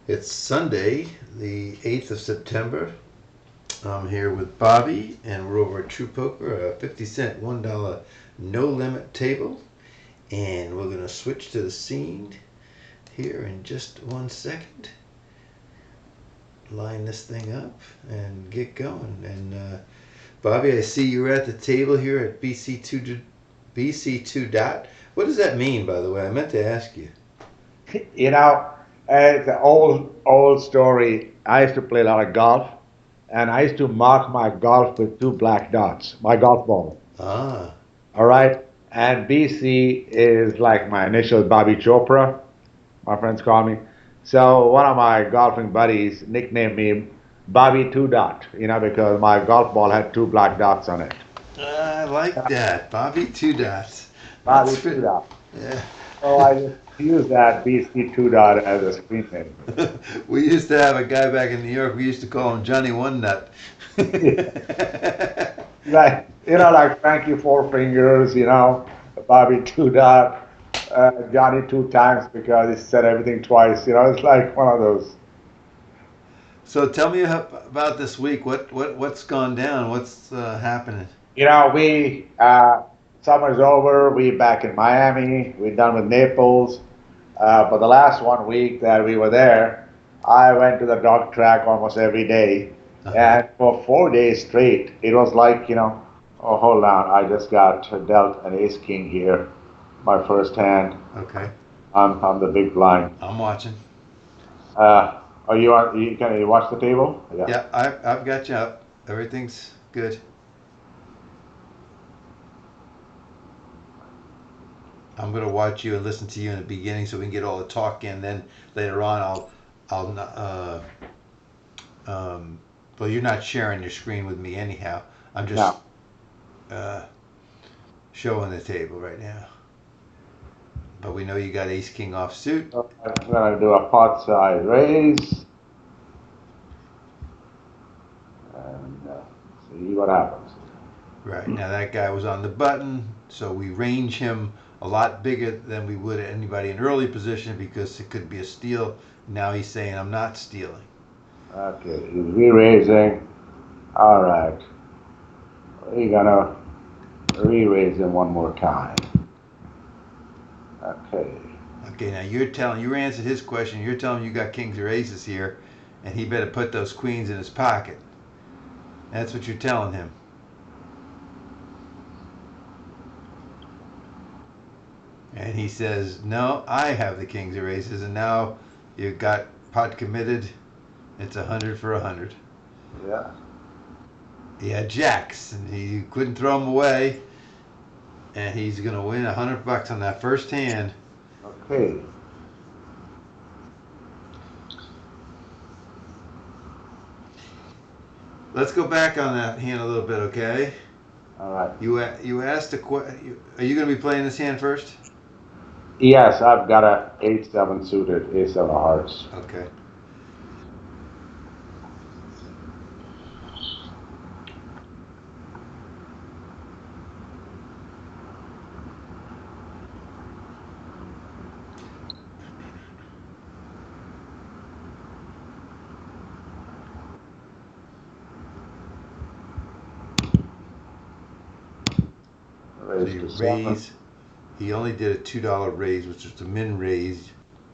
It's Sunday, the 8th of September. I'm here with Bobby, and we're over at True Poker, a 50 cent, $1 no limit table. And we're going to switch to the scene here in just 1 second. Line this thing up and get going. And Bobby, I see you're at the table here at BC2 dot. What does that mean, by the way? I meant to ask you. You know, it's an old story. I used to play a lot of golf, and I used to mark my golf with two black dots, my golf ball. Ah, All right. And BC is like my initial Bobby Chopra, my friends call me. So one of my golfing buddies nicknamed me Bobby Two Dot, because my golf ball had two black dots on it. I like that. Bobby Two Dots. That's Bobby Two fit. Dot. Yeah. So I just use that BC Two Dot as a screen name. We used to have a guy back in New York. We used to call him Johnny One Nut. Like, like Frankie Four Fingers, Bobby Two Dot, Johnny Two Times because he said everything twice. It's like one of those. So tell me about this week. What's gone down? What's happening? Summer's over. We back in Miami. We're done with Naples. But the last 1 week that we were there, I went to the dog track almost every day. Uh-huh. And for 4 days straight, it was like, oh, hold on. I just got dealt an ace king here, my first hand. Okay. I'm the big blind. I'm watching. Are you on? Can you watch the table? Yeah. Yeah, I've got you up. Everything's good. I'm gonna watch you and listen to you in the beginning so we can get all the talk in. Then later on, I'll well, you're not sharing your screen with me anyhow. I'm just Now, uh, showing the table right now. But we know you got ace king off suit. so I'm gonna do a pot side raise and see what happens. Right. Now that guy was on the button, so we range him a lot bigger than we would anybody in early position because it could be a steal. Now he's saying I'm not stealing. Okay, he's re-raising. All right, we're gonna re-raise him one more time. Okay. Okay, now you answered his question. You're telling him you got kings or aces here, and he better put those queens in his pocket. That's what you're telling him. And he says, no, I have the kings or aces, and now you got pot committed. It's 100 for 100. Yeah. He had jacks, and he couldn't throw them away, and he's gonna win $100 on that first hand. Okay. Let's go back on that hand a little bit, okay? All right. You asked a question. Are you gonna be playing this hand first? Yes, I've got a 8-7 suited, A7 hearts. Okay. So Raise you to 7. raise. He only did a $2 raise, which is the min raise.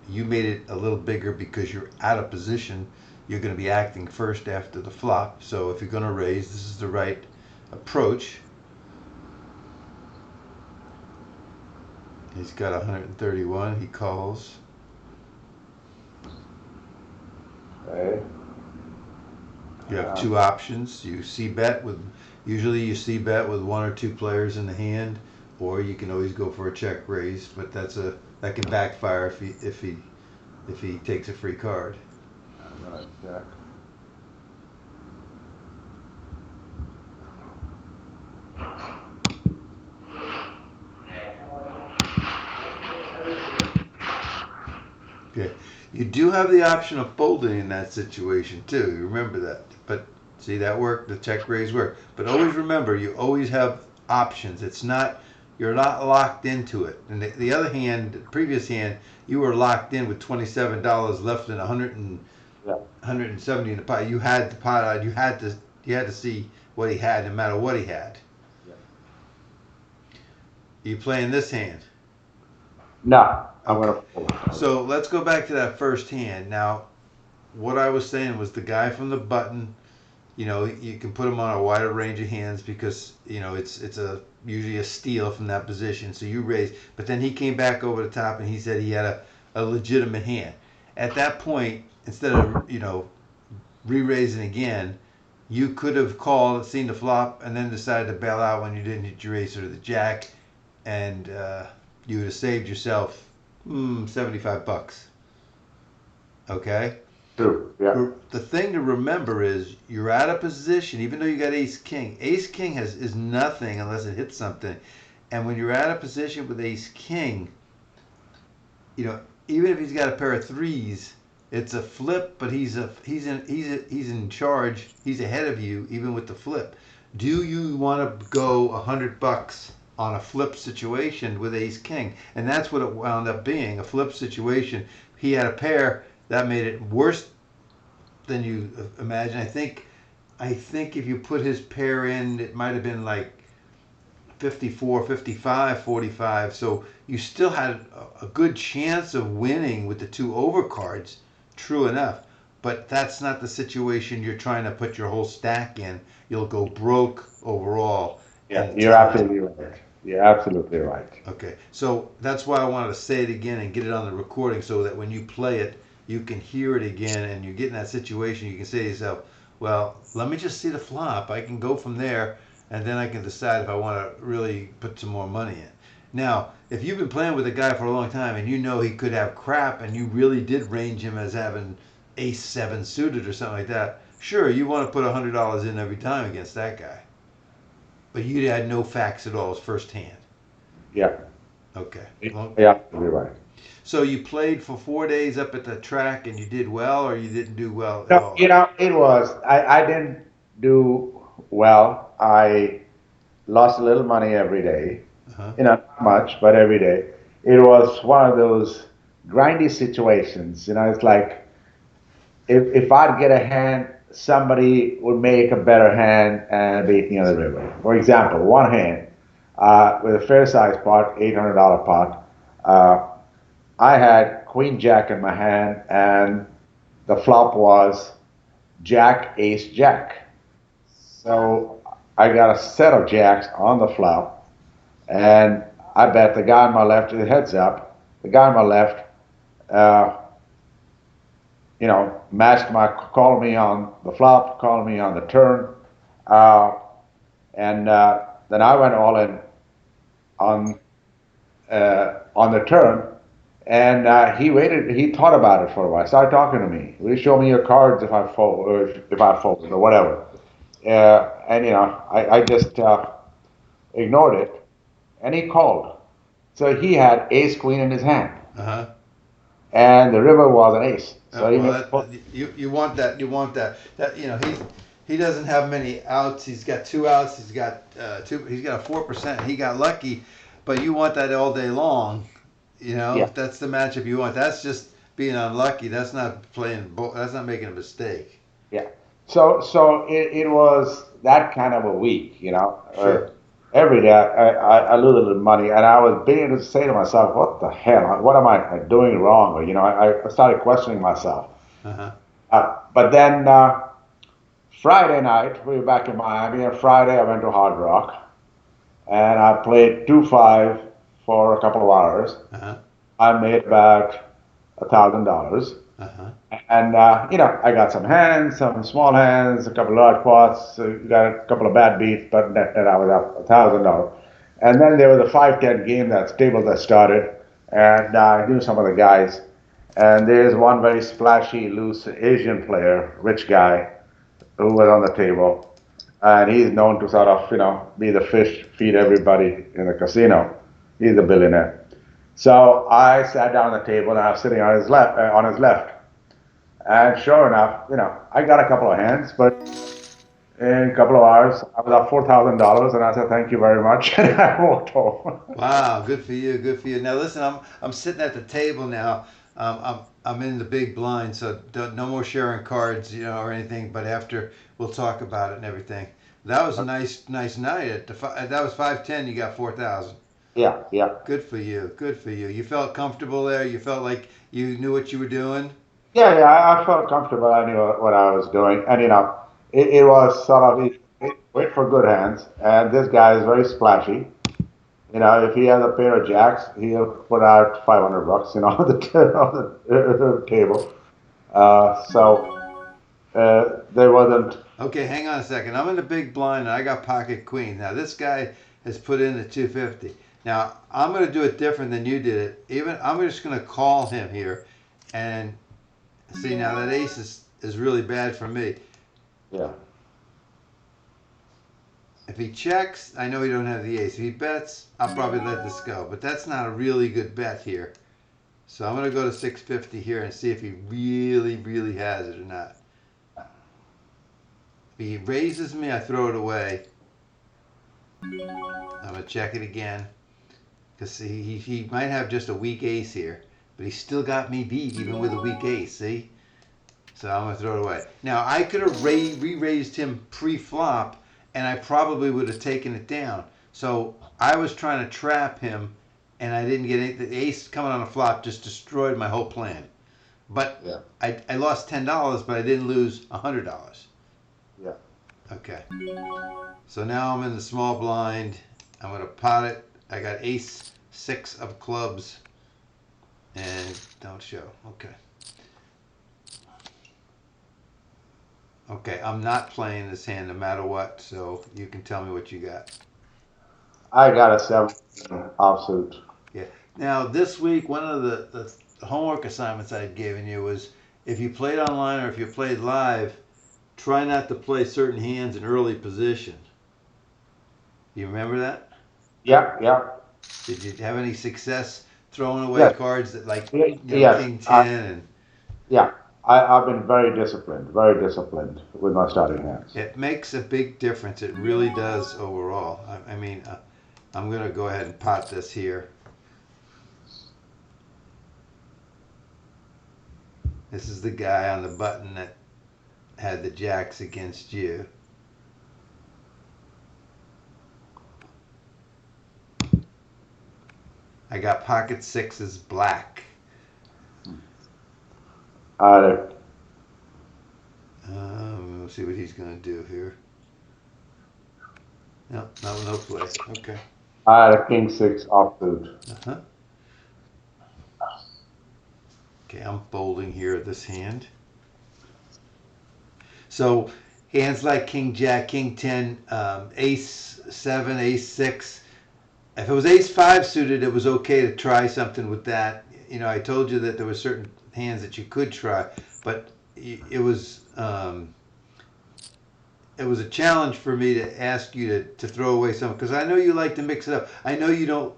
You made it a little bigger because you're out of position. You're going to be acting first after the flop. So if you're going to raise, this is the right approach. He's got 131. He calls. Okay. You have two options. Usually you see bet with one or two players in the hand, or you can always go for a check raise. But that can backfire if he takes a free card. I'm gonna check. Okay. You do have the option of folding in that situation too. You remember that. But see that worked. The check raise worked. But always remember, you always have options. It's not You're not locked into it. And the other hand, the previous hand, you were locked in with $27 left in 170 in the pot. You had the pot out. You had to see what he had, no matter what he had. Yeah. You playing this hand. No, I'm Okay. gonna fold. So let's go back to that first hand. Now, what I was saying was the guy from the button. You can put him on a wider range of hands because it's a usually a steal from that position. So you raise, but then he came back over the top and he said he had a legitimate hand. At that point, instead of re-raising again, you could have called, seen the flop, and then decided to bail out when you didn't hit your ace or the jack, and you would have saved yourself $75. Okay. True. Yeah. The thing to remember is you're out of position, even though you got ace king. Ace king is nothing unless it hits something. And when you're out of position with ace king, even if he's got a pair of threes, it's a flip, but he's in charge. He's ahead of you, even with the flip. Do you want to go $100 on a flip situation with ace king? And that's what it wound up being, a flip situation. He had a pair that made it worse than you imagine. I think if you put his pair in, it might have been like 54, 55, 45. So you still had a good chance of winning with the two overcards. True enough. But that's not the situation you're trying to put your whole stack in. You'll go broke overall. Yeah, And you're absolutely right. You're absolutely right. okay, so that's why I wanted to say it again and get it on the recording so that when you play it, you can hear it again and you get in that situation. You can say to yourself, well, let me just see the flop. I can go from there and then I can decide if I want to really put some more money in. Now, if you've been playing with a guy for a long time and you know he could have crap and you really did range him as having ace seven suited or something like that, sure, you want to put $100 in every time against that guy. But you had no facts at all as first hand. Yeah. Okay. Well, Yeah, absolutely right. so you played for 4 days up at the track and you did well, or you didn't do well at No, all? it was. I didn't do well. I lost a little money every day. Uh-huh. Not much, but every day. It was one of those grindy situations. It's like if I'd get a hand, somebody would make a better hand and beat me on the river. For example, one hand with a fair size pot, $800 pot. I had Queen Jack in my hand, and the flop was Jack Ace Jack. So I got a set of jacks on the flop, and I bet the guy on my left, heads up, the guy on my left, uh, matched called me on the flop, called me on the turn, uh, and then I went all in on on the turn, and he waited. He thought about it for a while. Started talking to me. Will you show me your cards if I fold, or if I fold, or whatever? And I just ignored it, and he called. So he had ace queen in his hand, Uh-huh. and the river was an ace. So he Well, made you want that. You want that. He doesn't have many outs. He's got two outs. He's got two. He's got a 4%. He got lucky, but you want that all day long. yeah, That's the matchup you want. That's just being unlucky. That's not playing. That's not making a mistake. yeah. So it was that kind of a week, Sure. every day I lose a little money, and I was beginning to say to myself, "What the hell? What am I doing wrong?" Or I started questioning myself. Uh-huh. But then Friday night we were back in Miami, and Friday I went to Hard Rock, and I played 2-5 for a couple of hours. Uh-huh. I made about $1,000. Uh-huh. And I got some hands, some small hands, a couple of large pots, got a couple of bad beats, but net I was up $1,000. And then there was a 5-10 game table that started, and I knew some of the guys. And there's one very splashy, loose Asian player, rich guy, who was on the table, and he's known to sort of be the fish, feed everybody in the casino. He's a billionaire. So I sat down at the table, and I was sitting on his left, and sure enough, I got a couple of hands, but In a couple of hours, I was up $4,000, and I said thank you very much, and I walked home. Wow, good for you, good for you. Now listen, I'm sitting at the table now. I'm in the big blind, so no more sharing cards, or anything. But after we'll talk about it and everything. That was a nice night. That was 510. You got 4,000. Yeah, yeah. Good for you. Good for you. You felt comfortable there. You felt like you knew what you were doing. Yeah, yeah, I felt comfortable. I knew what I was doing, and it was sort of wait for good hands. And this guy is very splashy. If he has a pair of jacks, he'll put out $500, on the table. There wasn't. Okay, hang on a second. I'm in the big blind and I got pocket queen. Now this guy has put in the 250. Now I'm going to do it different than you did it. Even I'm just going to call him here, and see now that ace is really bad for me. Yeah, If he checks, I know he don't have the ace. If he bets, I'll probably let this go. But that's not a really good bet here. So I'm going to go to 650 here and see if he really has it or not. If he raises me, I throw it away. I'm going to check it again. Because he might have just a weak ace here. But he's still got me beat even with a weak ace, see? So I'm going to throw it away. Now, I could have re-raised him pre-flop, and I probably would have taken it down. So I was trying to trap him, and I didn't get it. The ace coming on a flop just destroyed my whole plan. But yeah, I lost $10, but I didn't lose $100. yeah. Okay. So now I'm in the small blind. I'm going to pot it. I got ace 6 of clubs, and don't show. Okay. Okay, I'm not playing this hand no matter what, so you can tell me what you got. I got a 7 offsuit. Yeah. Now, this week, one of the homework assignments I'd given you was if you played online or if you played live, try not to play certain hands in early position. You remember that? Yeah, yeah. Did you have any success throwing away Yes, cards that like, yes. King 10 and Yeah. I've been very disciplined with my starting hands. it makes a big difference. It really does overall. I mean, I'm going to go ahead and pot this here. This is the guy on the button that had the jacks against you. I got pocket sixes black. I We'll see what he's going to do here. No play. Okay. I had a king 6 offsuit. Uh-huh. Okay, I'm folding here this hand. So hands like king jack, king 10, ace 7, ace 6. If it was ace 5 suited, it was okay to try something with that. I told you that there were certain hands that you could try, but it was a challenge for me to ask you to throw away some, because I know you like to mix it up. I know you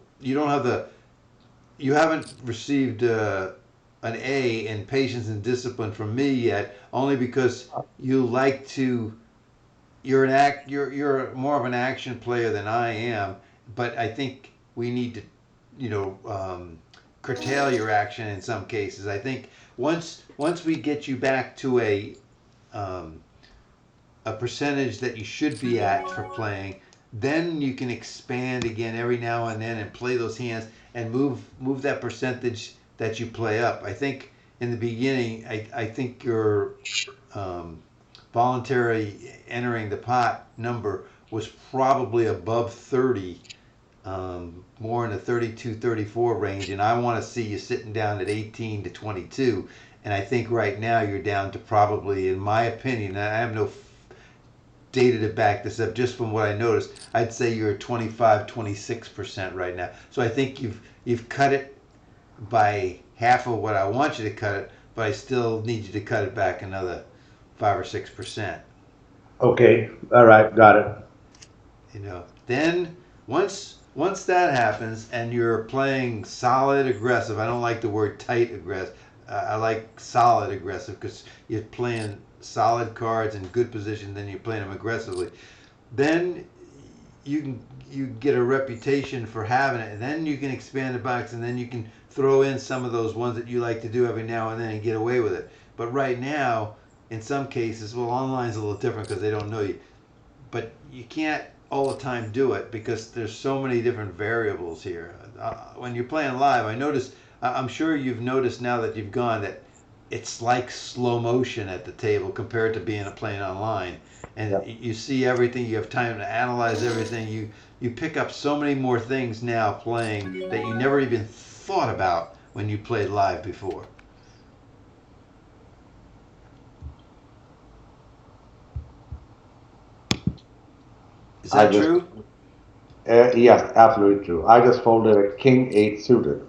haven't received an A in patience and discipline from me yet, only because you like to. You're more of an action player than I am, but I think we need to, curtail your action in some cases. I think once we get you back to a percentage that you should be at for playing, then you can expand again every now and then and play those hands and move that percentage that you play up. I think in the beginning, I think your voluntary entering the pot number was probably above 30, more in the 32, 34 range, and I want to see you sitting down at 18 to 22. And I think right now you're down to probably, in my opinion, I have no data to back this up, just from what I noticed, I'd say you're at 25, 26% right now. So I think you've cut it by half of what I want you to cut it, but I still need you to cut it back another 5 or 6%. Okay. All right. Got it. Then once that happens and you're playing solid aggressive, I don't like the word tight aggressive. I like solid aggressive because you're playing solid cards in good position, then you're playing them aggressively. Then you get a reputation for having it, and then you can expand the box, and then you can throw in some of those ones that you like to do every now and then and get away with it. But right now, in some cases, well, online's a little different because they don't know you, but you can't all the time do it because there's so many different variables here. When you're playing live, I notice. I'm sure you've noticed now that you've gone that it's like slow motion at the table compared to being playing online, and Yeah. you see everything. You have time to analyze everything. You pick up so many more things now playing that you never even thought about when you played live before. Is I that just, true? yes, absolutely true. I just folded a king eight suited.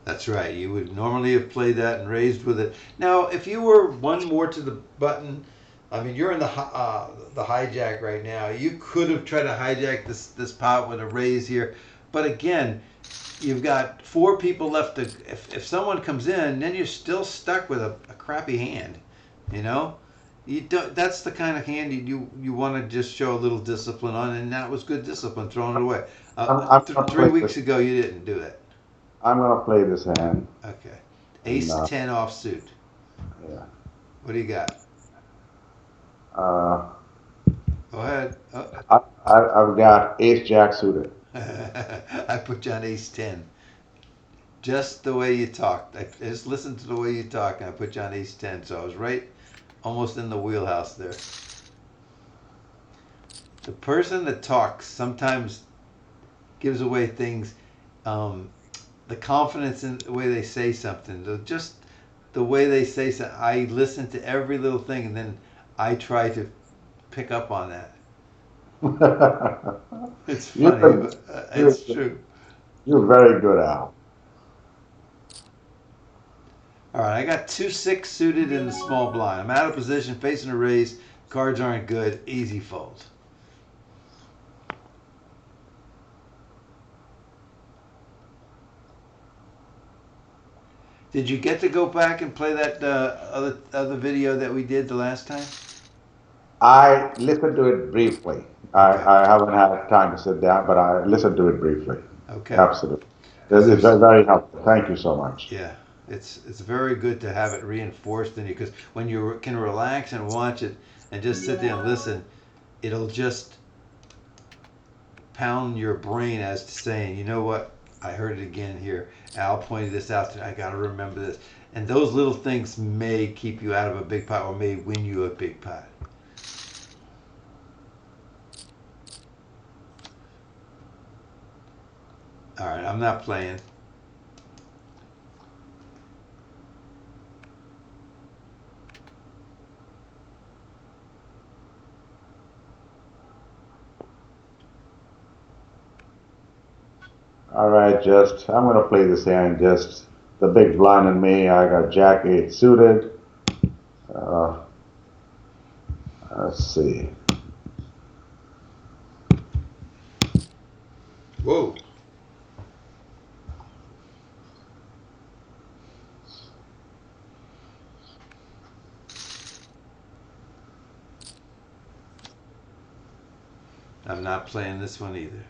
That's right. You would normally have played that and raised with it. Now, if you were one more to the button, I mean, you're in the hijack right now. You could have tried to hijack this pot with a raise here, but again, you've got four people left. To if someone comes in, then you're still stuck with a crappy hand. You know, you don't. That's the kind of hand you want to just show a little discipline on, and that was good discipline, throwing it away. I'm gonna Three play this. weeks ago, you didn't do that. I'm gonna play this hand, Okay. and Ace 10 offsuit. yeah. What do you got? Uh, Go ahead. Oh. I've got ace jack suited. I put you on ace 10. Just the way you talked. I just listened to the way you talk, and I put you on ace 10. So I was right almost in the wheelhouse there. The person that talks sometimes gives away things, um, the confidence in the way they say something, just the way they say something. I listen to every little thing, and then I try to pick up on that. It's funny, you're, but you're, it's true. you're very good, Al. All right, I got 2-6 suited in the small blind. I'm out of position, facing a raise. Cards aren't good. Easy fold. Did you get to go back and play that other video that we did the last time? I listened to it briefly. Okay. I haven't had time to sit down, but I listened to it briefly. Okay. Absolutely. Because It's there's very helpful. Thank you so much. yeah, it's very good to have it reinforced in you because when you can relax and watch it and just sit there and listen, it'll just pound your brain as to saying, you know what, I heard it again here. Al pointed this out to me. I got to remember this. And those little things may keep you out of a big pot or may win you a big pot. All right, I'm not playing. All right, just I'm gonna play this hand. Just the big blind in me. I got Jack eight suited. Uh, let's see. Whoa. I'm not playing this one either.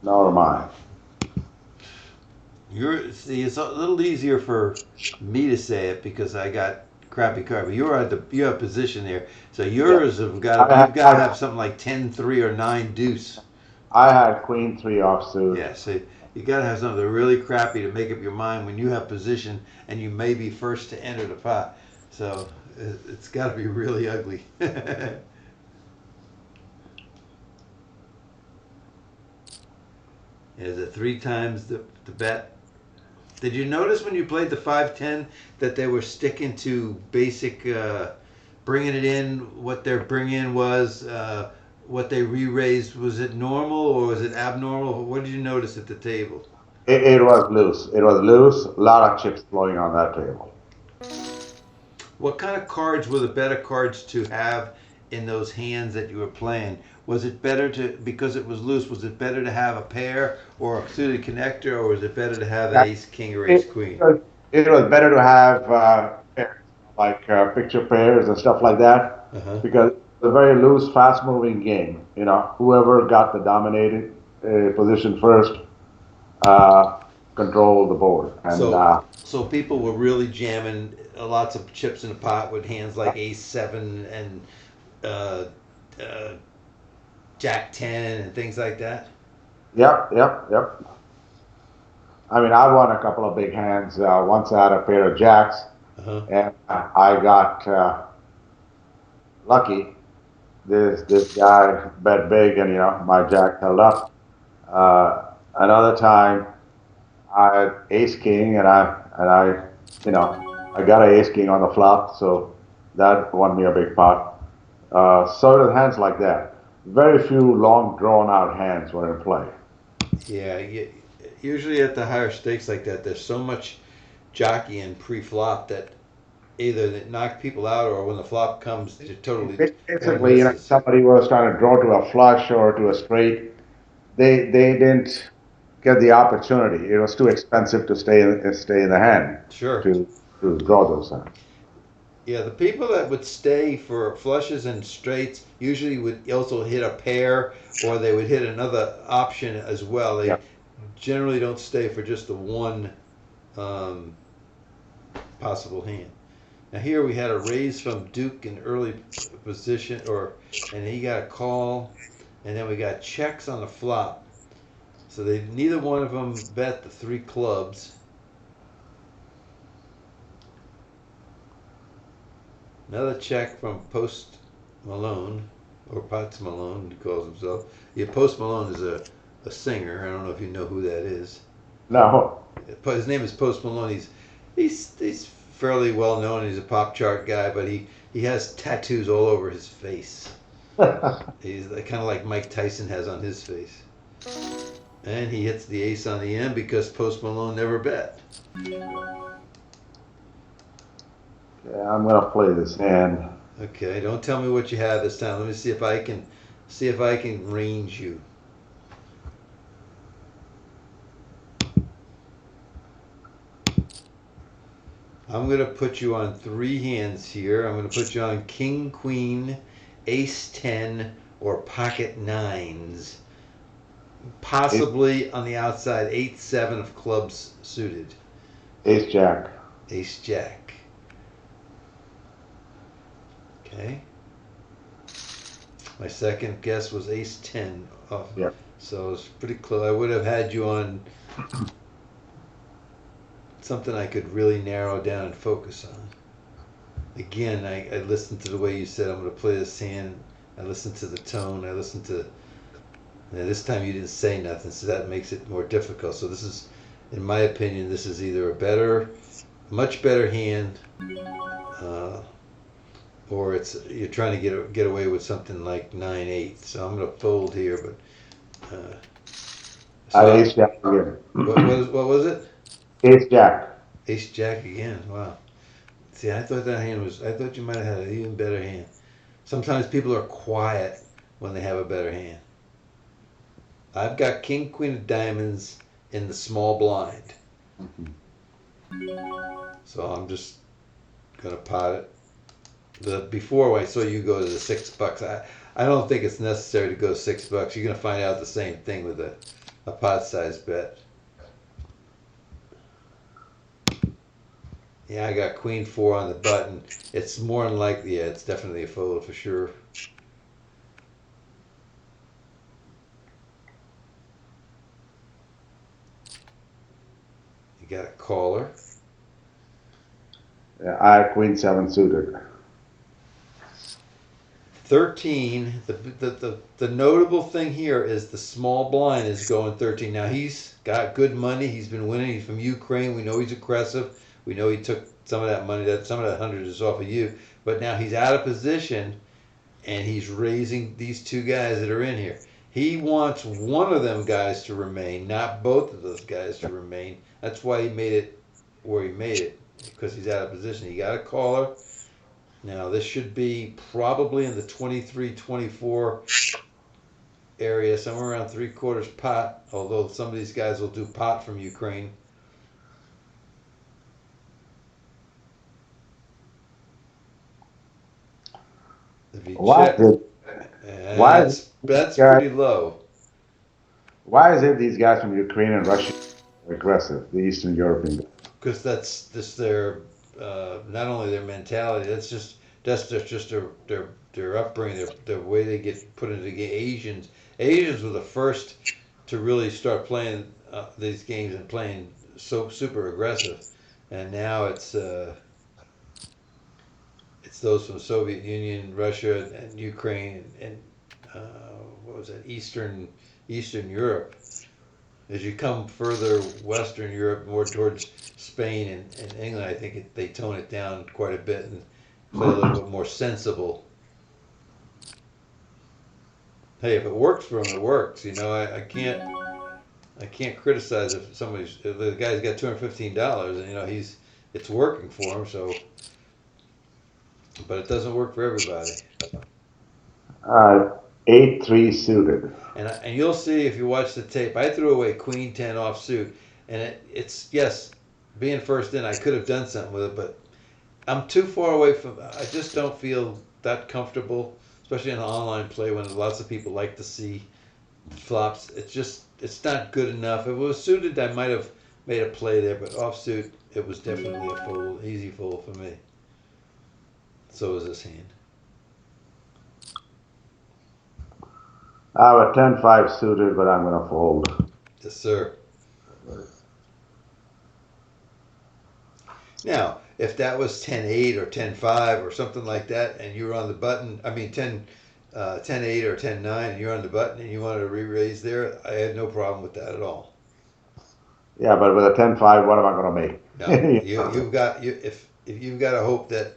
Never mind. See, it's a little easier for me to say it because I got crappy card, but you have position there. So Yeah, yours have got I you've had got to have something like 10-3 or 9 deuce. I had Queen three offsuit. Yeah, so you got to have something really crappy to make up your mind when you have position and you may be first to enter the pot. So it's got to be really ugly. Is it 3 times the bet? Did you notice when you played the 5-10 that they were sticking to basic, bringing it in? What their bring in was, what they re-raised. Was it normal or was it abnormal? What did you notice at the table? It was loose. It was loose. A lot of chips flowing on that table. What kind of cards were the better cards to have in those hands that you were playing? Was it better to, because it was loose, was it better to have a pair or a suited connector, or was it better to have That- ace king or ace It, queen? it was better to have like picture pairs and stuff like that, Uh-huh. because it's a very loose, fast-moving game. You know, whoever got the dominated position first controlled the board, and So people were really jamming lots of chips in the pot with hands like Ace Seven and uh, uh, Jack Ten and things like that. yep, yep, yep. I mean, I won a couple of big hands. Once I had a pair of jacks, Uh huh. and I got lucky. This guy bet big, and my jack held up. Another time, I had ace king, and I got an ace king on the flop, so that won me a big pot. Certain hands like that. Very few long drawn out hands were in play. Yeah. Usually at the higher stakes like that, there's so much jockeying pre-flop that either they knock people out or when the flop comes, it totally one Basically, misses. somebody was trying to draw to a flush or to a straight. They didn't get the opportunity. It was too expensive to stay in the hand Sure. to to draw those hands. Yeah, the people that would stay for flushes and straights usually would also hit a pair or they would hit another option as well. Yeah. They generally don't stay for just the one um, possible hand. Now here we had a raise from Duke in early position, and he got a call, and then we got checks on the flop. So they neither one of them bet the three clubs. Another check from Post Malone, or Potts Malone, he calls himself. Yeah, Post Malone is a singer. I don't know if you know who that is. No. His name is Post Malone. He's fairly well known. He's a pop chart guy, but he has tattoos all over his face. He's kind of like Mike Tyson has on his face. And he hits the ace on the end because Post Malone never bet. Yeah, I'm gonna play this hand. Okay, don't tell me what you have this time. Let me see if I can range you. I'm gonna put you on three hands here. I'm gonna put you on King Queen, Ace 10, or Pocket Nines. Ace, Possibly on the outside, 8 7 of clubs suited. ace jack. Ace Jack. Okay. My second guess was Ace 10. Oh, Yeah. so it's pretty close. I would have had you on something I could really narrow down and focus on. Again, I listened to the way you said I'm going to play this hand. I listened to the tone. I listened to. This time you didn't say nothing, so that makes it more difficult. So this is, in my opinion, this is either a much better hand, uh, or you're trying to get away with something like 9-8. So I'm going to fold here, but I had so ace jack again. what was it? Ace jack. Ace Jack again. Wow. See, I thought you might have had an even better hand. Sometimes people are quiet when they have a better hand. I've got King Queen of Diamonds in the small blind. So I'm just gonna pot it. Before I saw you go to the $6, I don't think it's necessary to go $6. You're gonna find out the same thing with a pot size bet. Yeah, I got Queen 4 on the button. It's more than likely, yeah, it's definitely a fold for sure. You got a caller. Yeah, I had queen seven suited. 13. The notable thing here is the small blind is going 13. Now he's got good money. He's been winning. He's from Ukraine. We know he's aggressive. We know he took some of that money. Some of that 100 is off of you. But now he's out of position, and he's raising these two guys that are in here. He wants one of them guys to remain, not both of those guys to remain. That's why he made it where he made it, because he's out of position. He got a caller. Now this should be probably in the 23-24 area, somewhere around 3/4 pot, although some of these guys will do pot from Ukraine. 23 24 area, somewhere around 3/4 pot, although some of these guys will do pot from Ukraine. 23 24 area, somewhere around 3/4 pot, although some of these guys will do pot from Ukraine. 23 24 area, somewhere around 3/4 pot, although some of these guys will do pot from Ukraine. be Why check. is it? Why is these That's guys? pretty low. Why is it these guys from Ukraine and Russia are aggressive? The Eastern European guys. Because that's just their not only their mentality. That's just their upbringing, their way they get put into the game. Asians were the first to really start playing these games and playing so super aggressive, and now it's those from Soviet Union, Russia, and Ukraine, and what was that? Eastern Europe. As you come further Western Europe, more towards Spain and England, I think they tone it down quite a bit and play a little bit more sensible. Hey, if it works for them, it works. I can't criticize if the guy's got $215 and it's working for him. So, but it doesn't work for everybody. Uh, 8-3 suited. And you'll see if you watch the tape. I threw away Queen 10 offsuit, and it's yes, being first in, I could have done something with it, but I'm too far away from. I just don't feel that comfortable, especially in online play when lots of people like to see flops. It's not good enough. If it was suited, I might have made a play there, but offsuit, it was definitely a fold, easy fold for me. So was this hand. I have a 10-5 suited, but I'm going to fold. Yes, sir. Now, if that was 10-8 or 10-5 or something like that, and you were on the button, I mean 10-8 or 10-9, and you're on the button and you wanted to re-raise there, I had no problem with that at all. Yeah, but with a 10-5, what am I going to make? No, you've got if you've got to hope that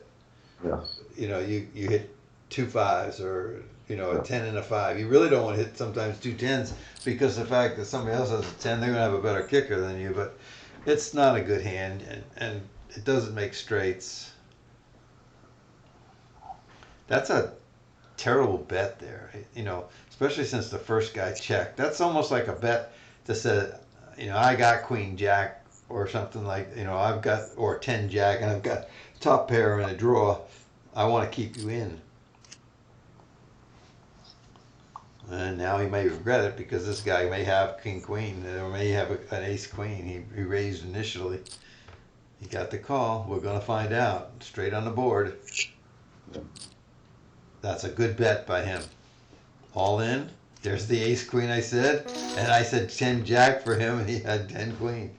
Yeah, you hit two fives or a yeah. 10 and a 5. You really don't want to hit sometimes two tens because the fact that somebody else has a 10, they're gonna have a better kicker than you. But it's not a good hand, and it doesn't make straights. That's a terrible bet there. Especially since the first guy checked. That's almost like a bet that said, I got Queen Jack or something like, I've got or 10 Jack and I've got top pair in a draw. I want to keep you in. And now he may regret it because this guy may have King Queen or may have an Ace Queen. He raised initially. He got the call. We're going to find out. Straight on the board. That's a good bet by him. All in. There's the Ace Queen I said. And I said 10 Jack for him and he had 10 Queen.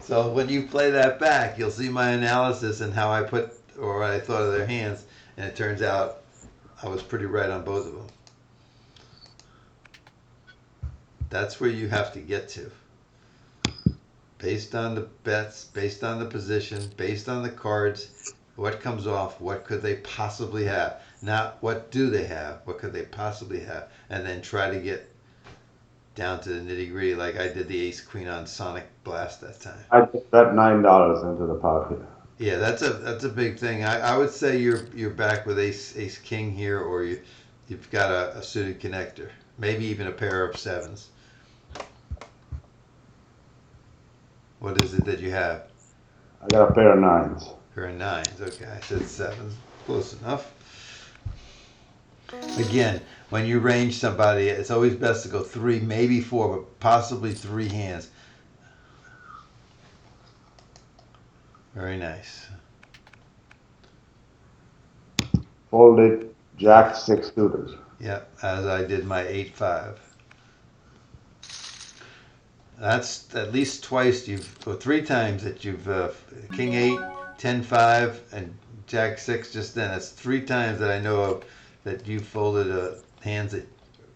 So when you play that back, you'll see my analysis and how I put or what I thought of their hands. And it turns out I was pretty right on both of them. That's where you have to get to. Based on the bets, based on the position, based on the cards, what comes off, what could they possibly have? Not what do they have, what could they possibly have? And then try to get down to the nitty gritty like I did the Ace Queen on Sonic Blast that time. I just bet $9 into the pocket. Yeah, that's a big thing. I would say you're back with Ace King here, or you've got a suited connector, maybe even a pair of sevens. What is it that you have? I got a pair of nines. Pair of nines. Okay, I said sevens. Close enough. Again, when you range somebody, it's always best to go three, maybe four, but possibly three hands. Very nice. Folded Jack 6 suitors. Yep, as I did my 8-5. That's at least twice or three times that you've King 8, 10-5, and Jack 6 just then. That's three times that I know of that you folded hands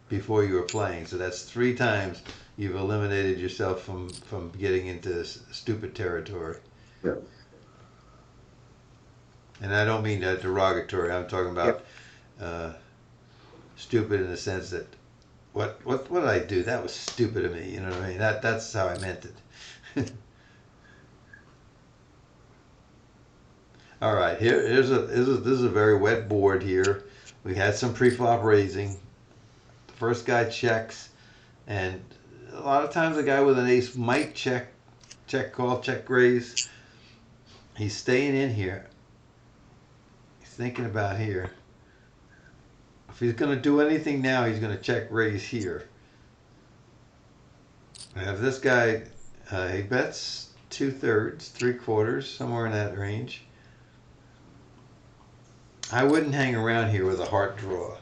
before you were playing. So that's three times you've eliminated yourself from getting into stupid territory. Yeah. And I don't mean that derogatory. I'm talking about stupid in the sense that what did I do? That was stupid of me. You know what I mean? That's how I meant it. All right, this is a very wet board here. We had some pre-flop raising. The first guy checks, and a lot of times a guy with an ace might check call, check raise. He's staying in here. thinking about here. If he's going to do anything now, he's going to check raise here. And if this guy, he bets 2/3, 3/4, somewhere in that range. I wouldn't hang around here with a heart draw.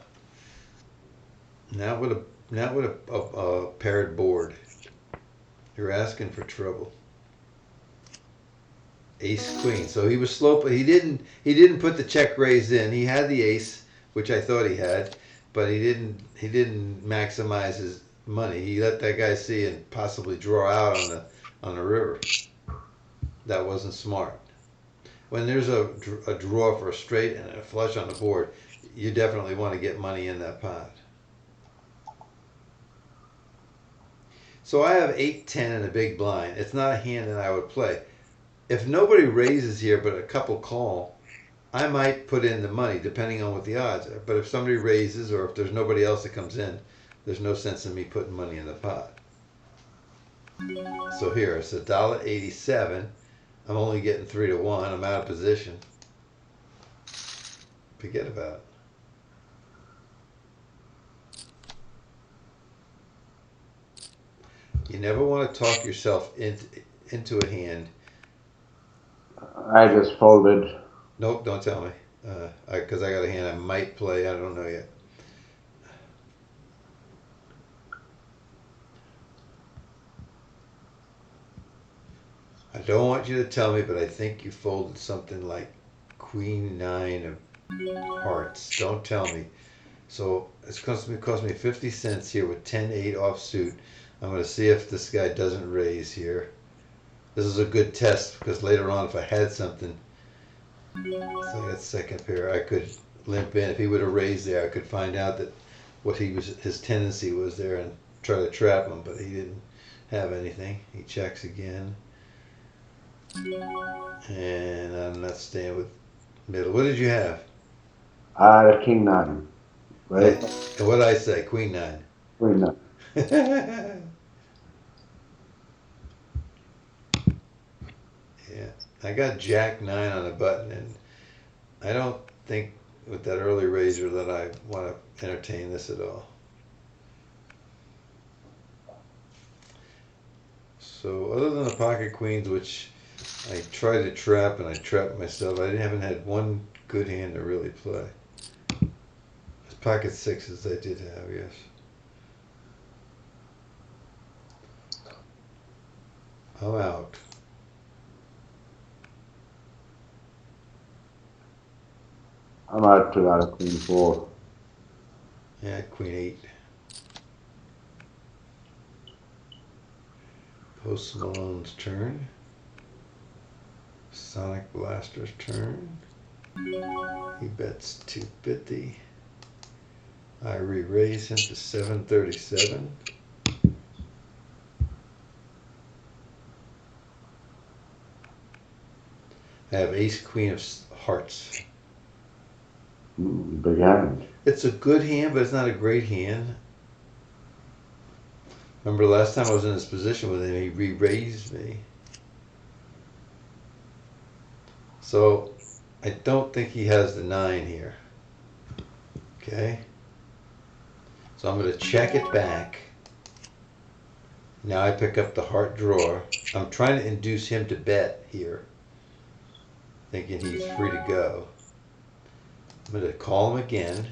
Not with a paired board. You're asking for trouble. Ace queen. So he was slow, but he didn't put the check raise in. He had the ace, which I thought he had, but he didn't maximize his money. He let that guy see and possibly draw out on the river. That wasn't smart. When there's a draw for a straight and a flush on the board, you definitely want to get money in that pot. So I have 8-10 and a big blind. It's not a hand that I would play. If nobody raises here but a couple call, I might put in the money depending on what the odds are. But if somebody raises or if there's nobody else that comes in, there's no sense in me putting money in the pot. So here, it's $1.87. I'm only getting 3-1. I'm out of position. Forget about it. You never want to talk yourself into a hand. I just folded. Nope, don't tell me. Because I got a hand I might play. I don't know yet. I don't want you to tell me, but I think you folded something like Queen 9 of hearts. Don't tell me. So it's cost me 50 cents here with 10-8 offsuit. I'm going to see if this guy doesn't raise here. This is a good test because later on, if I had something, so that second pair, I could limp in. If he would have raised there, I could find out that what his tendency was there and try to trap him. But he didn't have anything. He checks again. And I'm not staying with middle. What did you have? King 9. Right? And what did I say? Queen 9. Queen 9. Yeah. I got Jack 9 on the button, and I don't think with that early raiser that I want to entertain this at all. So other than the pocket queens, which I tried to trap and I trapped myself, I haven't had one good hand to really play. Pocket sixes I did have, yes. I'm out. I'm out to out of Queen 4. Yeah, Queen 8. Post Malone's turn. Sonic Blaster's turn. He bets 250. I re-raise him to 737. I have ace queen of hearts. Big hand. It's a good hand, but it's not a great hand. Remember the last time I was in this position with him, he re-raised me. So I don't think he has the 9 here. Okay. So I'm going to check it back. Now I pick up the heart drawer. I'm trying to induce him to bet here, thinking he's free to go. I'm going to call him again.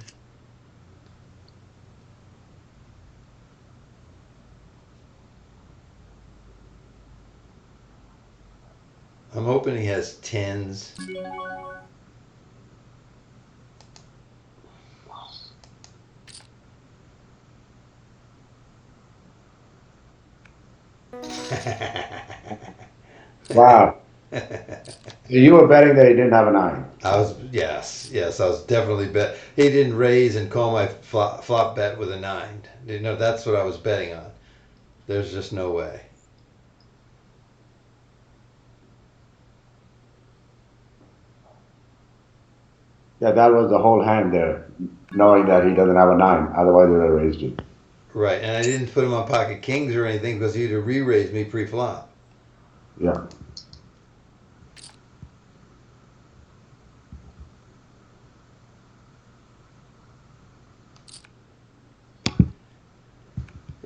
I'm hoping he has 10s. Wow. So you were betting that he didn't have a 9? Yes, I was definitely bet. He didn't raise and call my flop bet with a 9. You know, that's what I was betting on. There's just no way. Yeah, that was the whole hand there, knowing that he doesn't have a 9. Otherwise, he would have raised it. Right, and I didn't put him on pocket kings or anything because he'd have re-raised me pre-flop. Yeah.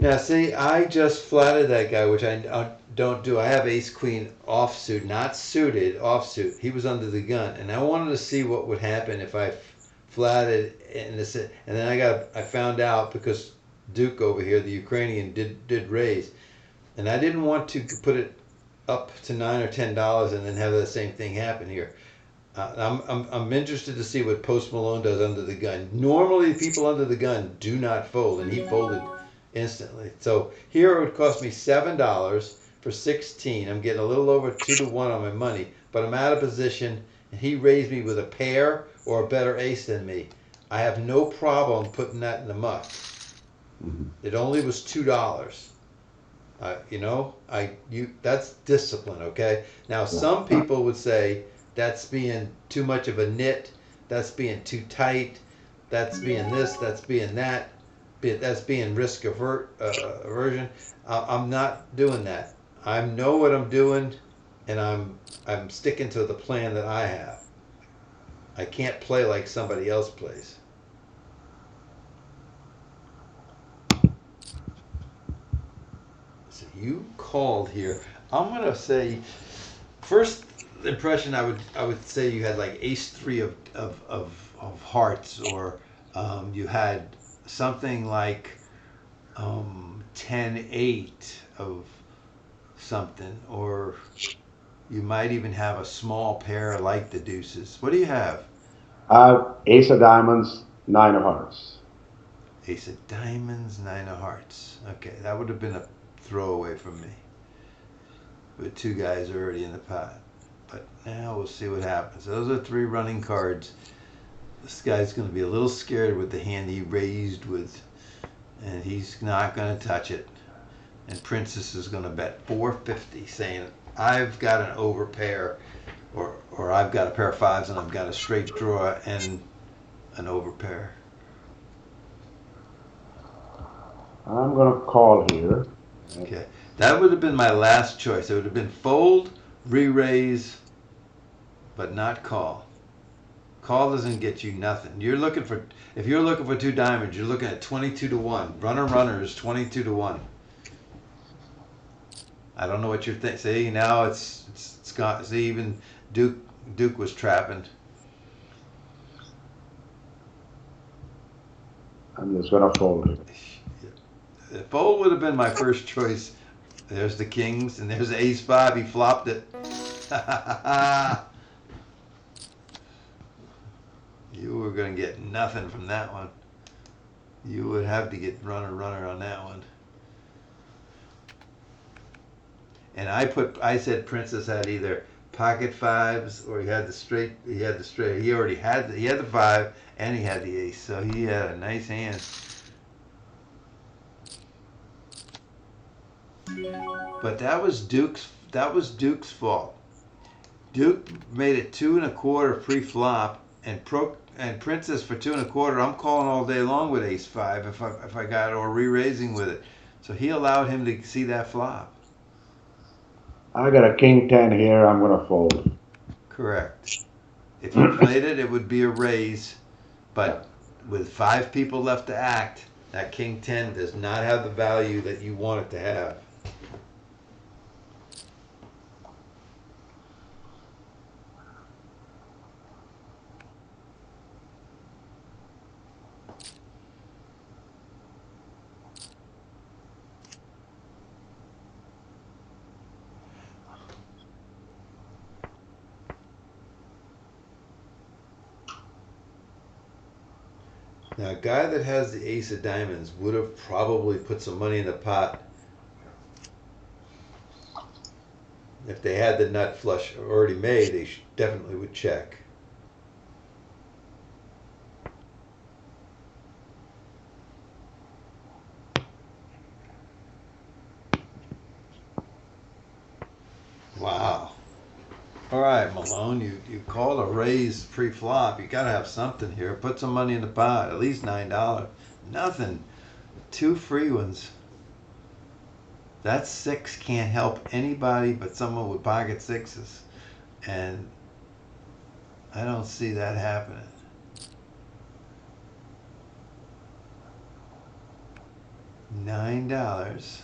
Now, see, I just flatted that guy, which I don't do. I have ace queen offsuit, not suited, offsuit. He was under the gun, and I wanted to see what would happen if I flatted and this. And then I found out because Duke over here, the Ukrainian, did raise, and I didn't want to put it up to $9 or $10 and then have the same thing happen here. I'm interested to see what Post Malone does under the gun. Normally, people under the gun do not fold, and he folded instantly. So here it would cost me $7 for 16. I'm getting a little over 2 to 1 on my money, but I'm out of position, and he raised me with a pair or a better ace than me. I have no problem putting that in the muck. It only was $2. That's discipline, okay? Now some people would say that's being too much of a nit, that's being too tight, that's being this, that's being that, that's being risk aversion. I'm not doing that. I know what I'm doing, and I'm sticking to the plan that I have. I can't play like somebody else plays. So you called here. I'm gonna say first impression. I would say you had like ace three of hearts, or you had something like 10-8 of something, or you might even have a small pair like the deuces. What do you have? Ace of diamonds, nine of hearts. Ace of diamonds, nine of hearts. Okay, that would have been a throwaway from me. With two guys already in the pot. But now we'll see what happens. Those are three running cards. This guy's going to be a little scared with the hand he raised with, and he's not going to touch it. And Princess is going to bet 450, saying, I've got an overpair, or I've got a pair of fives and I've got a straight draw and an overpair. I'm going to call here. Okay, that would have been my last choice. It would have been fold, re-raise, but not call. Call doesn't get you nothing. If you're looking for two diamonds, you're looking at 22 to 1. Runner is 22 to 1. I don't know what you're thinking. See, now it's gone. See, even Duke was trapping. I'm just going to fold it. The fold would have been my first choice. There's the kings, and there's the ace five. He flopped it. You were going to get nothing from that one. You would have to get runner on that one. And I said Princess had either pocket fives or he had the straight. He already had the five and he had the ace, so he had a nice hand. But that was Duke's fault. Duke made it 2 1/4 pre-flop, and Princess for 2 1/4. I'm calling all day long with ace five if I got it, or re-raising with it. So he allowed him to see that flop. I got a king 10 here. I'm going to fold. Correct. If you played it, it would be a raise, but with 5 people left to act, that king 10 does not have the value that you want it to have. Now, a guy that has the ace of diamonds would have probably put some money in the pot if they had the nut flush already made. They definitely would check. Wow. All right, Malone, you called a raise pre-flop. You got to have something here. Put some money in the pot, at least $9. Nothing. 2 free ones. That 6 can't help anybody but someone with pocket sixes. And I don't see that happening. $9.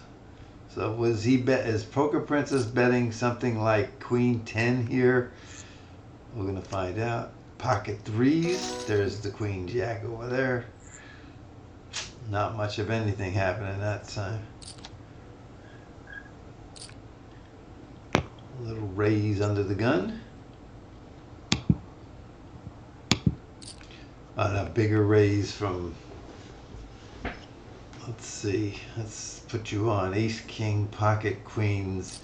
So was he bet? Is Poker Princess betting something like Queen 10 here? We're gonna find out. Pocket threes. There's the Queen Jack over there. Not much of anything happening that time. A little raise under the gun. And a bigger raise from, let's see, let's put you on ace, king, pocket, queens,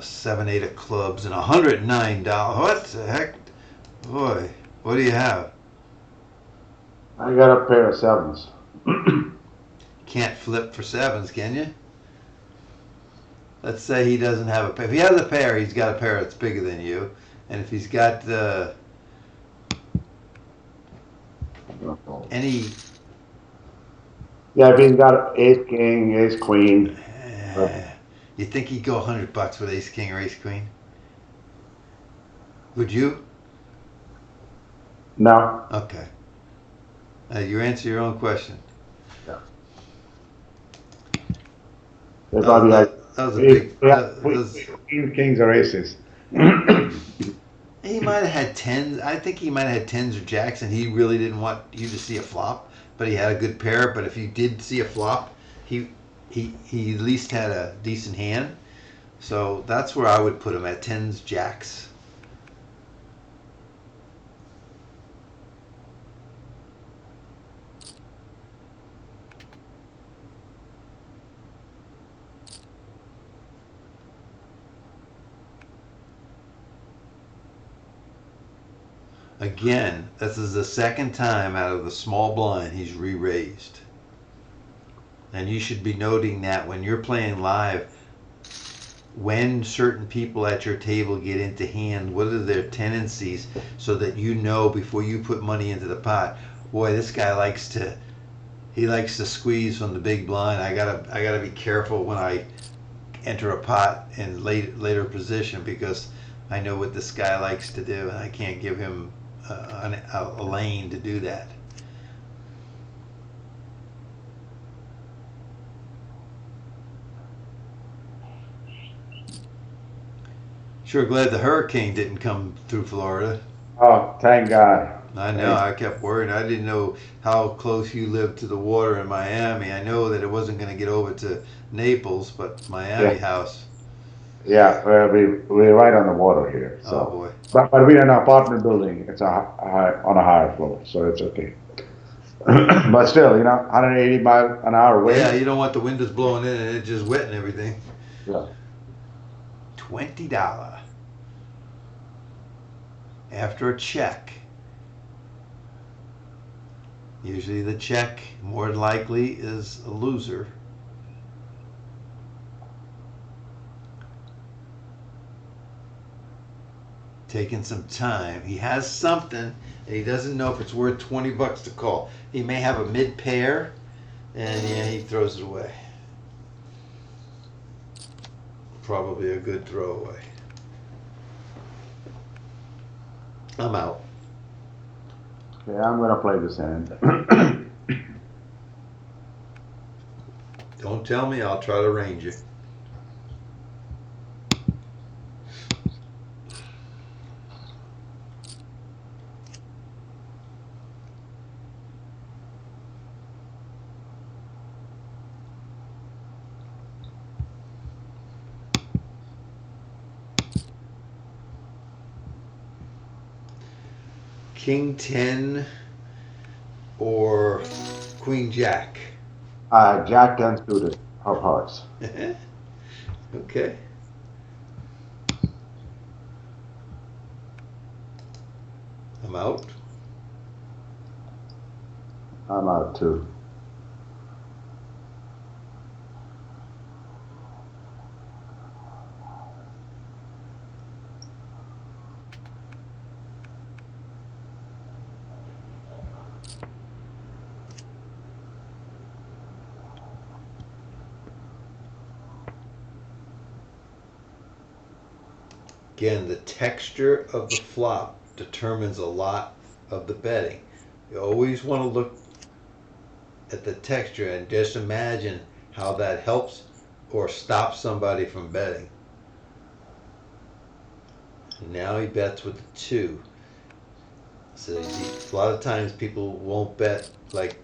7, 8 of clubs, and $109. What the heck? Boy, what do you have? I got a pair of sevens. Can't flip for sevens, can you? Let's say he doesn't have a pair. If he has a pair, he's got a pair that's bigger than you. And if he's got any... Yeah, if he's got ace king, ace queen. You think he'd go $100 with ace king or ace queen? Would you? No. Okay. You answer your own question. Yeah. They probably like that was a big. queen, kings or aces. He might have had tens. I think he might have had tens or jacks, and he really didn't want you to see a flop. But he had a good pair. But if you did see a flop, he at least had a decent hand. So that's where I would put him at tens, jacks. Again, this is the second time out of the small blind he's re-raised. And you should be noting that when you're playing live, when certain people at your table get into hand, what are their tendencies, so that you know before you put money into the pot, boy, this guy likes to squeeze from the big blind. I gotta be careful when I enter a pot in later position, because I know what this guy likes to do, and I can't give him a lane to do that. Sure glad the hurricane didn't come through Florida. Oh, thank God. I know, I kept worrying. I didn't know how close you lived to the water in Miami. I know that it wasn't going to get over to Naples, but Miami house. Yeah, we're right on the water here. So. Oh boy. But we're in an apartment building. It's on a higher floor, so it's okay. But still, 180 mile an hour wind. Yeah, you don't want the windows blowing in and it just wetting everything. Yeah. $20 after a check. Usually the check, more than likely, is a loser. Taking some time. He has something, and he doesn't know if it's worth $20 to call. He may have a mid pair, and yeah, he throws it away. Probably a good throwaway. I'm out. Okay, I'm gonna play this hand. Don't tell me, I'll try to range you. King 10 or Queen Jack? Jack 10 suited of hearts. Okay. I'm out. I'm out too. Again, the texture of the flop determines a lot of the betting. You always want to look at the texture and just imagine how that helps or stops somebody from betting. And now he bets with the two. So a lot of times people won't bet like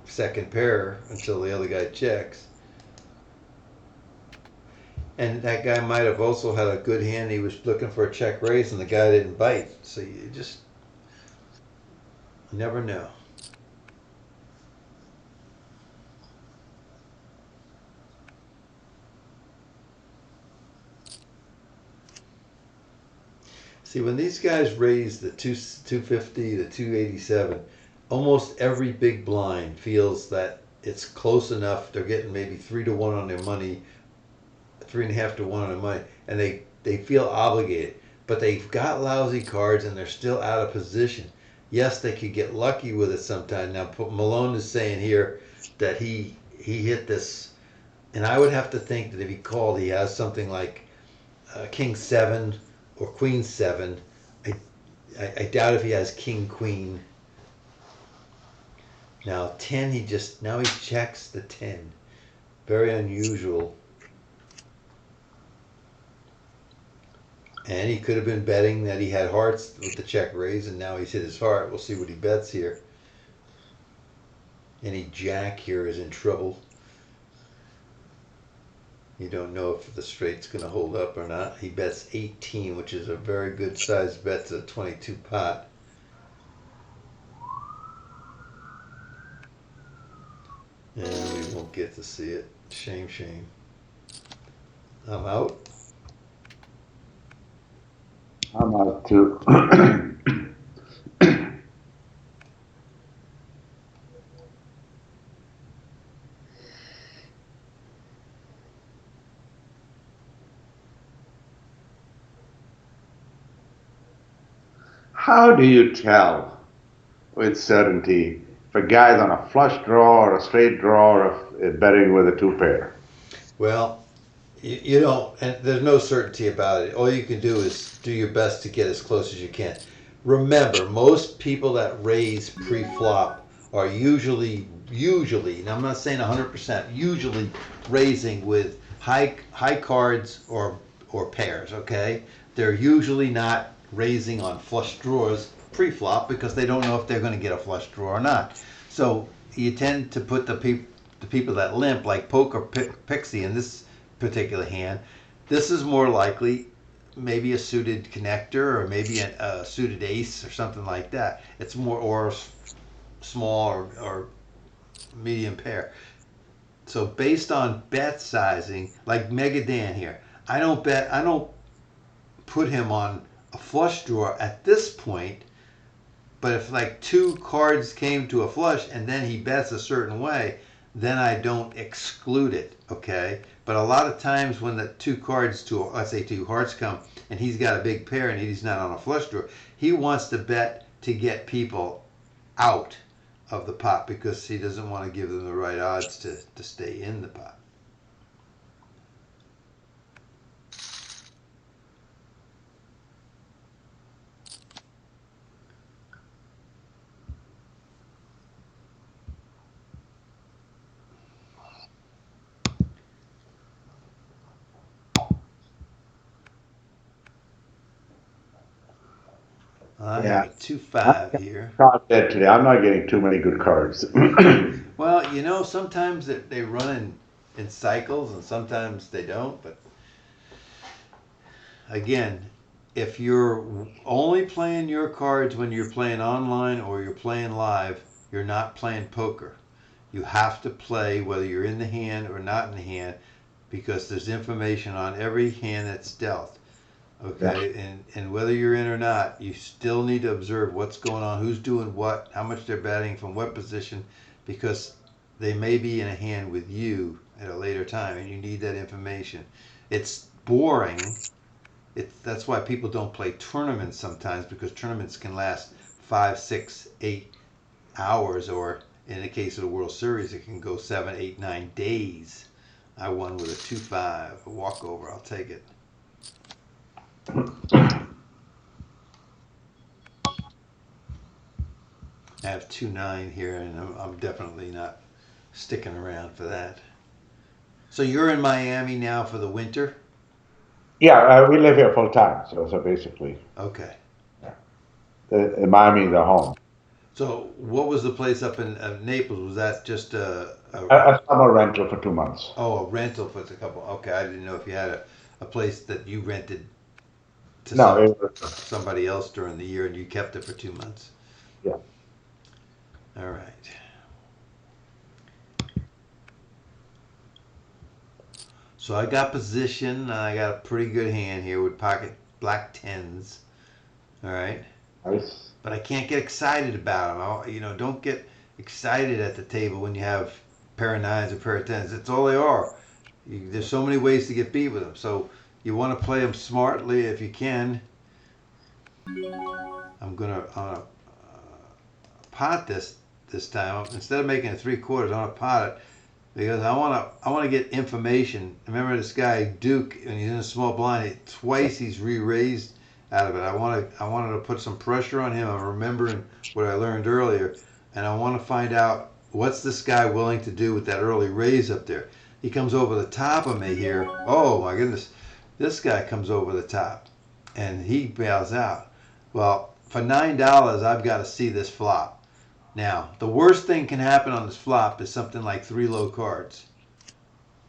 second pair until the other guy checks. And that guy might have also had a good hand. He was looking for a check raise, and the guy didn't bite. So you just never know. See, when these guys raise the 250 to 287, almost every big blind feels that it's close enough. They're getting maybe 3 to 1 on their money, 3.5 to 1 on their money, and they feel obligated. But they've got lousy cards and they're still out of position. Yes, they could get lucky with it sometime. Now, Malone is saying here that he hit this, and I would have to think that if he called, he has something like King 7 or Queen 7. I, I doubt if he has King Queen. Now 10, now he checks the 10. Very unusual. And he could have been betting that he had hearts with the check raise, and now he's hit his heart. We'll see what he bets here. Any jack here is in trouble. You don't know if the straight's going to hold up or not. He bets 18, which is a very good sized bet to a 22 pot. And we won't get to see it. Shame, shame. I'm out. I'm out too. How do you tell with certainty if a guy's on a flush draw or a straight draw or if betting with a two pair? Well, you don't, and there's no certainty about it. All you can do is do your best to get as close as you can. Remember, most people that raise pre-flop are usually, and I'm not saying 100%, usually raising with high cards or pairs. Okay, they're usually not raising on flush draws pre-flop because they don't know if they're going to get a flush draw or not. So you tend to put the people that limp, like poker pixie in this particular hand. This is more likely maybe a suited connector or maybe a suited ace or something like that. It's more or small or medium pair. So based on bet sizing, like Mega Dan here, I don't put him on a flush draw at this point. But if like two cards came to a flush and then he bets a certain way, then I don't exclude it, okay? But a lot of times when the two cards to, let's say two hearts come and he's got a big pair and he's not on a flush draw, he wants to bet to get people out of the pot because he doesn't want to give them the right odds to stay in the pot. I have Yeah. a 2-5 here. Card dead today. I'm not getting too many good cards. Well, sometimes they run in cycles and sometimes they don't. But again, if you're only playing your cards when you're playing online or you're playing live, you're not playing poker. You have to play whether you're in the hand or not in the hand because there's information on every hand that's dealt. Okay, and whether you're in or not, you still need to observe what's going on, who's doing what, how much they're betting, from what position, because they may be in a hand with you at a later time, and you need that information. It's boring. That's why people don't play tournaments sometimes because tournaments can last 5, 6, 8 hours, or in the case of the World Series, it can go 7, 8, 9 days. I won with a 2-5, a walkover. I'll take it. I have 2-9 here, and I'm definitely not sticking around for that. So you're in Miami now for the winter? Yeah, we live here full time, so basically, Okay. in Miami, the home. So what was the place up in Naples? Was that just A summer rental for 2 months. a rental for a couple? Okay, I didn't know if you had a place that you rented to No, it was, somebody else during the year and you kept it for 2 months. yeah. All right. So I got position. I got a pretty good hand here with pocket black tens. All right. Nice. But I can't get excited about them. Don't get excited at the table when you have pair of nines or pair of tens. It's all they are. There's so many ways to get beat with them. So you want to play them smartly if you can. I'm gonna pot this time. Instead of making it 3/4, I'm gonna pot it because I wanna get information. Remember this guy Duke, and he's in a small blind. Twice he's re-raised out of it. I wanted to put some pressure on him. I'm remembering what I learned earlier, and I want to find out what's this guy willing to do with that early raise up there. He comes over the top of me here. Oh my goodness, this guy comes over the top, and he bails out. Well, for $9, I've got to see this flop. Now, the worst thing can happen on this flop is something like three low cards.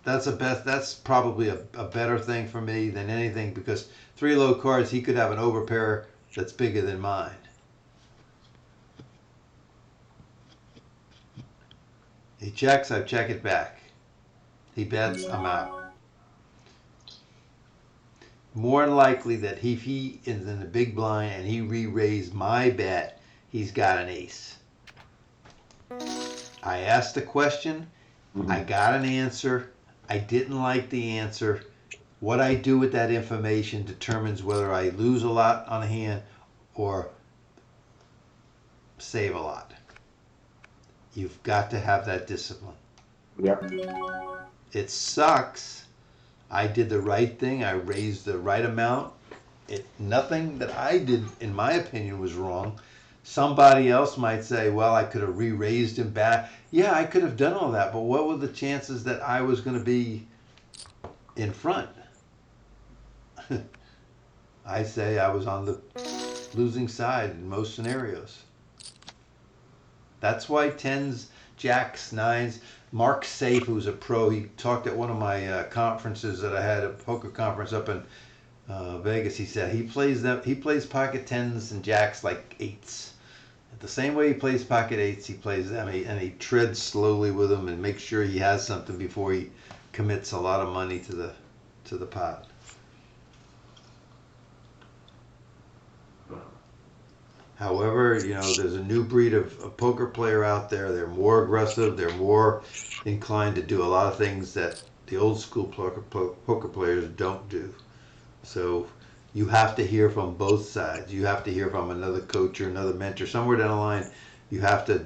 That's probably a better thing for me than anything because three low cards, he could have an overpair that's bigger than mine. He checks, I check it back. He bets, I'm out. More than likely that if he is in the big blind and he re-raised my bet, he's got an ace. I asked a question, I Mhm. got an answer. I didn't like the answer. What I do with that information determines whether I lose a lot on a hand or save a lot. You've got to have that discipline. Yeah. It sucks. I did the right thing. I raised the right amount. Nothing that I did, in my opinion, was wrong. Somebody else might say, well, I could have re-raised him back. Yeah, I could have done all that, but what were the chances that I was going to be in front? I say I was on the losing side in most scenarios. That's why tens, jacks, nines. Mark Safe, who's a pro, he talked at one of my conferences that I had, a poker conference up in Vegas. He said he plays them. He plays pocket tens and jacks like eights. The same way he plays pocket eights, he plays them, and he treads slowly with them and makes sure he has something before he commits a lot of money to the pot. However, there's a new breed of poker player out there. They're more aggressive. They're more inclined to do a lot of things that the old school poker players don't do. So you have to hear from both sides. You have to hear from another coach or another mentor. Somewhere down the line, you have to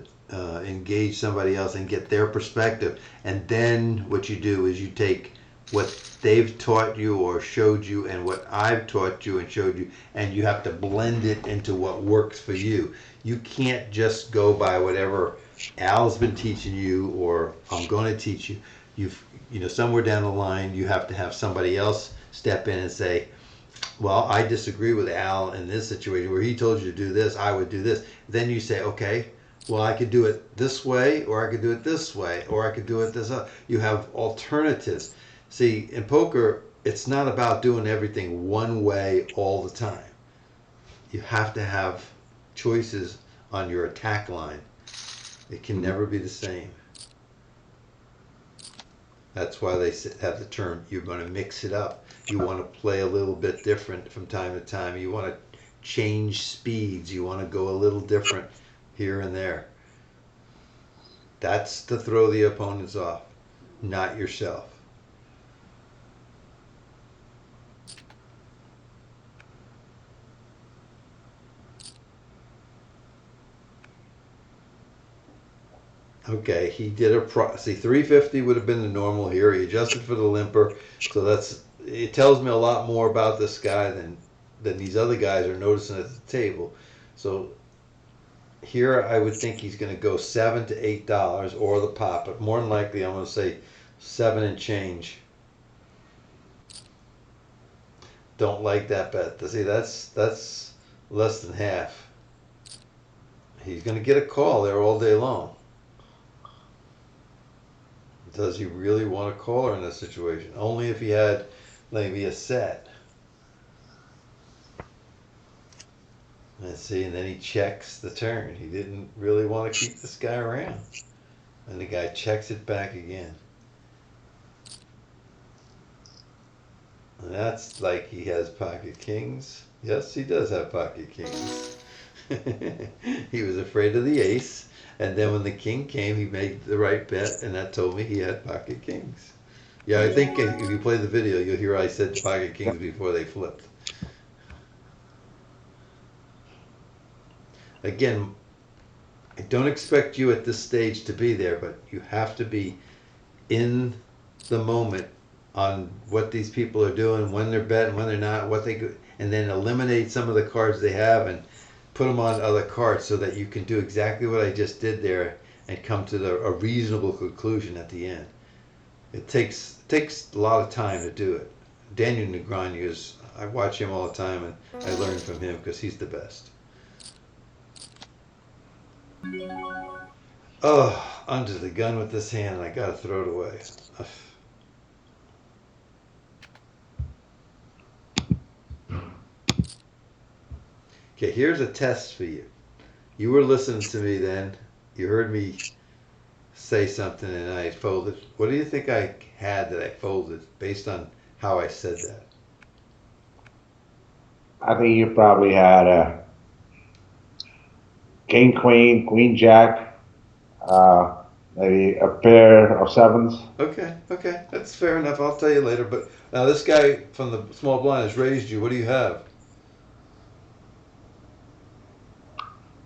engage somebody else and get their perspective. And then what you do is you take what they've taught you or showed you and what I've taught you and showed you, and you have to blend it into what works for you. You can't just go by whatever Al's been teaching you or I'm going to teach you. Somewhere down the line, you have to have somebody else step in and say, well, I disagree with Al in this situation where he told you to do this, I would do this. Then you say, okay, well, I could do it this way, or I could do it this way, or I could do it this other. You have alternatives. See, in poker, it's not about doing everything one way all the time. You have to have choices on your attack line. It can Mhm. never be the same. That's why they have the term, you're going to mix it up. You want to play a little bit different from time to time. You want to change speeds. You want to go a little different here and there. That's to throw the opponents off, not yourself. Okay, he did see 350 would have been the normal here. He adjusted for the limper, so it tells me a lot more about this guy than these other guys are noticing at the table. So Here I would think he's going to go $7 to $8 or the pot, but more than likely I'm going to say seven and change. Don't like that bet. See, that's less than half. He's going to get a call there all day long. Does he really want a caller in this situation? Only if he had maybe a set. Let's see, and then he checks the turn. He didn't really want to keep this guy around. And the guy checks it back again. And that's like he has pocket kings. Yes, he does have pocket kings. He was afraid of the ace, and then when the king came, he made the right bet, and that told me he had pocket kings. Yeah, I think if you play the video, you'll hear I said pocket kings before they flipped. Again, I don't expect you at this stage to be there, but you have to be in the moment on what these people are doing, when they're betting, when they're not, what they go, and then eliminate some of the cards they have and put them on other cards so that you can do exactly what I just did there and come to a reasonable conclusion at the end. It takes a lot of time to do it. Daniel Negreanu is, I watch him all the time and I learn from him because he's the best. Oh, under the gun with this hand, and I gotta throw it away. Okay, here's a test for you. You were listening to me then. You heard me say something and I folded. What do you think I had that I folded based on how I said that? I think you probably had a king, queen, queen, jack, maybe a pair of sevens. Okay, that's fair enough. I'll tell you later. But now this guy from the small blind has raised you. What do you have?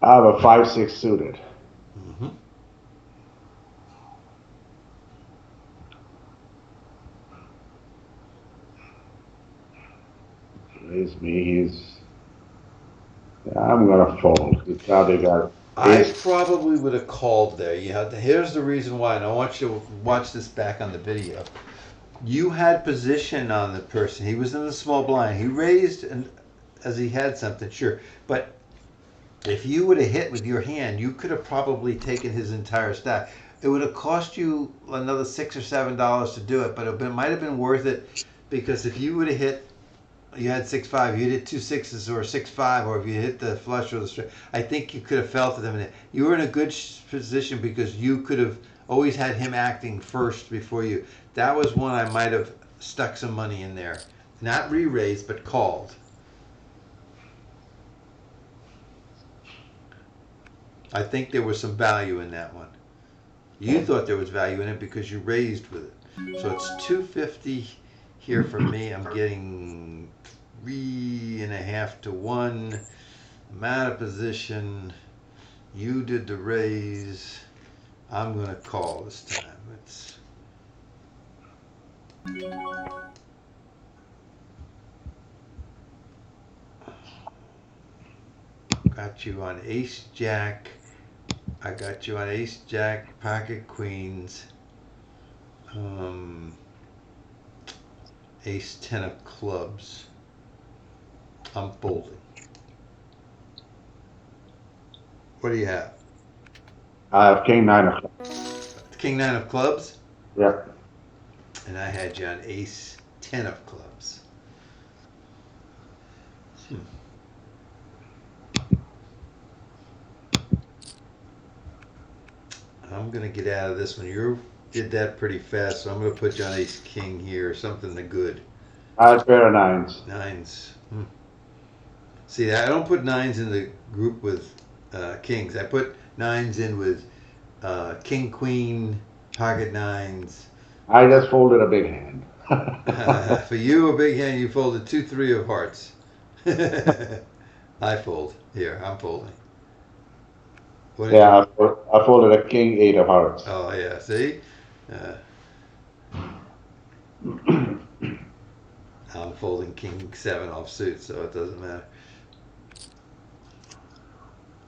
I have a 5-6 suited. Mm-hmm. Raise me. I'm gonna fold. He's probably got I ace. probably would have called there. Here's the reason why, and I want you to watch this back on the video. You had position on the person. He was in the small blind. He raised and as he had something, sure. But if you would have hit with your hand, you could have probably taken his entire stack. It would have cost you another $6 or $7 to do it, but it might have been worth it because if you would have hit, you had 6-5, you hit two sixes or 6-5, or if you hit the flush or the straight, I think you could have felt it. I mean, you were in a good position because you could have always had him acting first before you. That was one I might have stuck some money in there, not re-raised but called. I think there was some value in that one. You thought there was value in it because you raised with it. So it's 250 here for me. I'm getting 3.5 to 1. I'm out of position. You did the raise. I'm gonna call this time. It's got you on ace jack. I got you on ace jack, pocket queens, ace 10 of clubs. I'm folding. What do you have? I have king, 9 of clubs. King 9 of clubs? Yeah. And I had you on ace 10 of clubs. I'm going to get out of this one. You did that pretty fast, so I'm going to put you on ace king here, something to good. I have a pair of nines. Nines. See, I don't put nines in the group with kings. I put nines in with king, queen, pocket nines. I just folded a big hand. For you, a big hand, you folded 2-3 of hearts. I fold. Here, I'm folding. What did Yeah, you? I folded a king, 8 of hearts. Oh, yeah, see? I'm folding king 7 off suit, so it doesn't matter.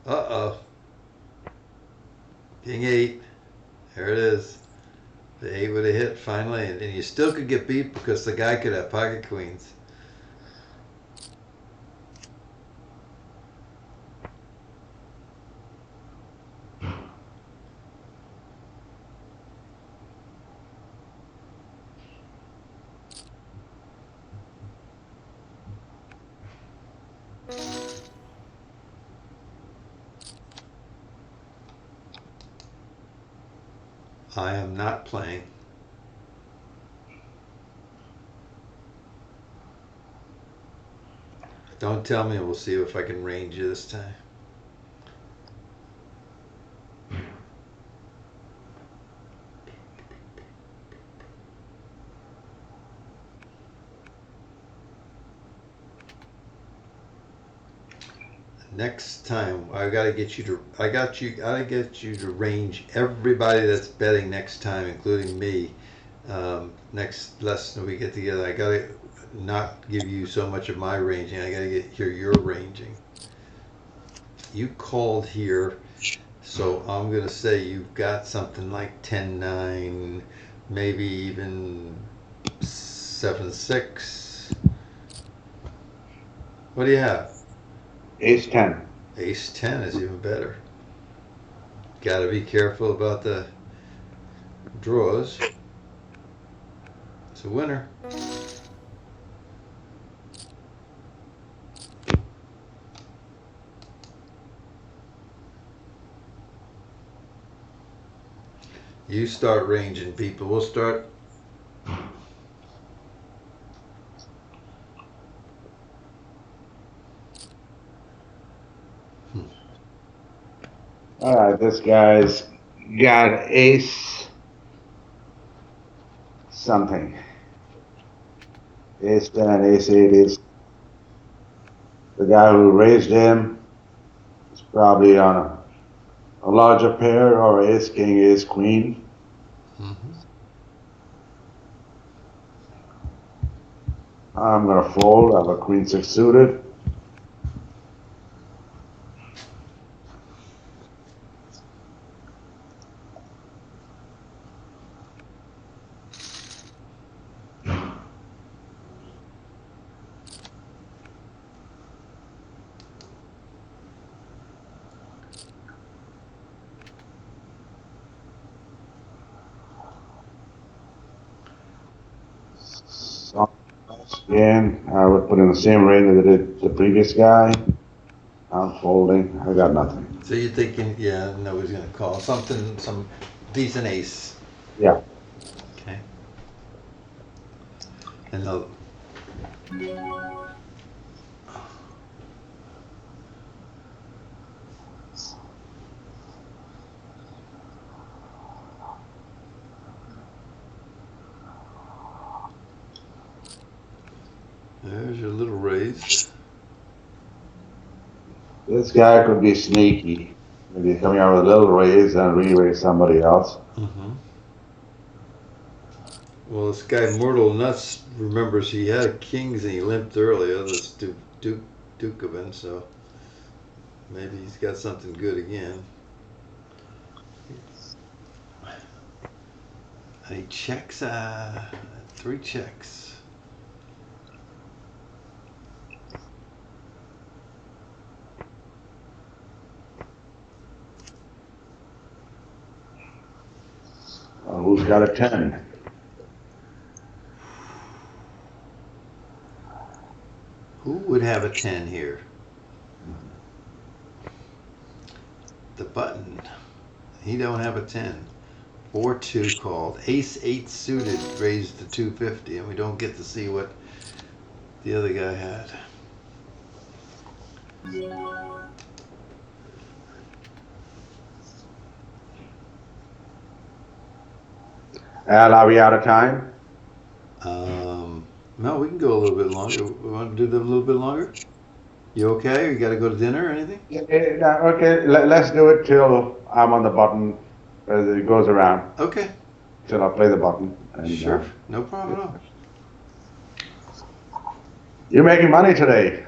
Uh-oh. King 8. There it is. The 8 would have hit finally, and you still could get beat because the guy could have pocket queens. I am not playing. Don't tell me. We'll see if I can range you this time. Next time, I gotta get you to. Gotta get you to range everybody that's betting next time, including me. Next lesson we get together, I gotta not give you so much of my ranging. I gotta hear your ranging. You called here, so I'm gonna say you've got something like 10-9, maybe even 7-6. What do you have? Ace 10. Ace 10 is even better. Got to be careful about the draws. It's a winner. You start ranging people. We'll start. All right, this guy's got ace something. Ace 10, ace 8 is the guy who raised him is probably on a larger pair or ace king, ace queen. Mm-hmm. I'm going to fold. I have a queen 6 suited. So, again, I would put in the same range that I did the previous guy. I'm folding. I got nothing. So you're thinking, yeah, nobody's going to call. Something, some decent ace. Yeah. Okay. And the. There's your little raise. This guy could be sneaky. Maybe coming out with a little raise and re-raise somebody else. Mm-hmm. Well, this guy Mortal Nuts remembers he had kings and he limped earlier. This Dukovin, so maybe he's got something good again. And he checks. 3 checks. Who's got a 10? Who would have a 10 here? The button. He don't have a 10. 4-2 called. Ace 8 suited raised to 250, and we don't get to see what the other guy had. Al, are we out of time? No, we can go a little bit longer. We want to do a little bit longer? You okay? You got to go to dinner or anything? Okay, let's do it till I'm on the button as it goes around. Okay. Till I play the button. And, Sure. No problem at all. You're making money today.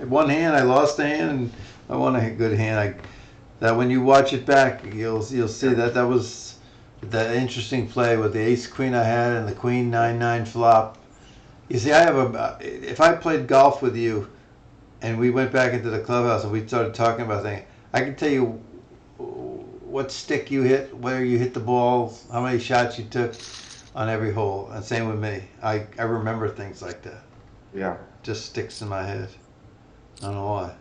One hand, I lost a hand, and I won a good hand. that when you watch it back, you'll see that that was the interesting play with the ace queen I had and the queen 9-9 flop. You see, I have a. If I played golf with you and we went back into the clubhouse and we started talking about things, I can tell you what stick you hit, where you hit the ball, how many shots you took on every hole. And same with me. I remember things like that. Yeah. Just sticks in my head. I don't know why.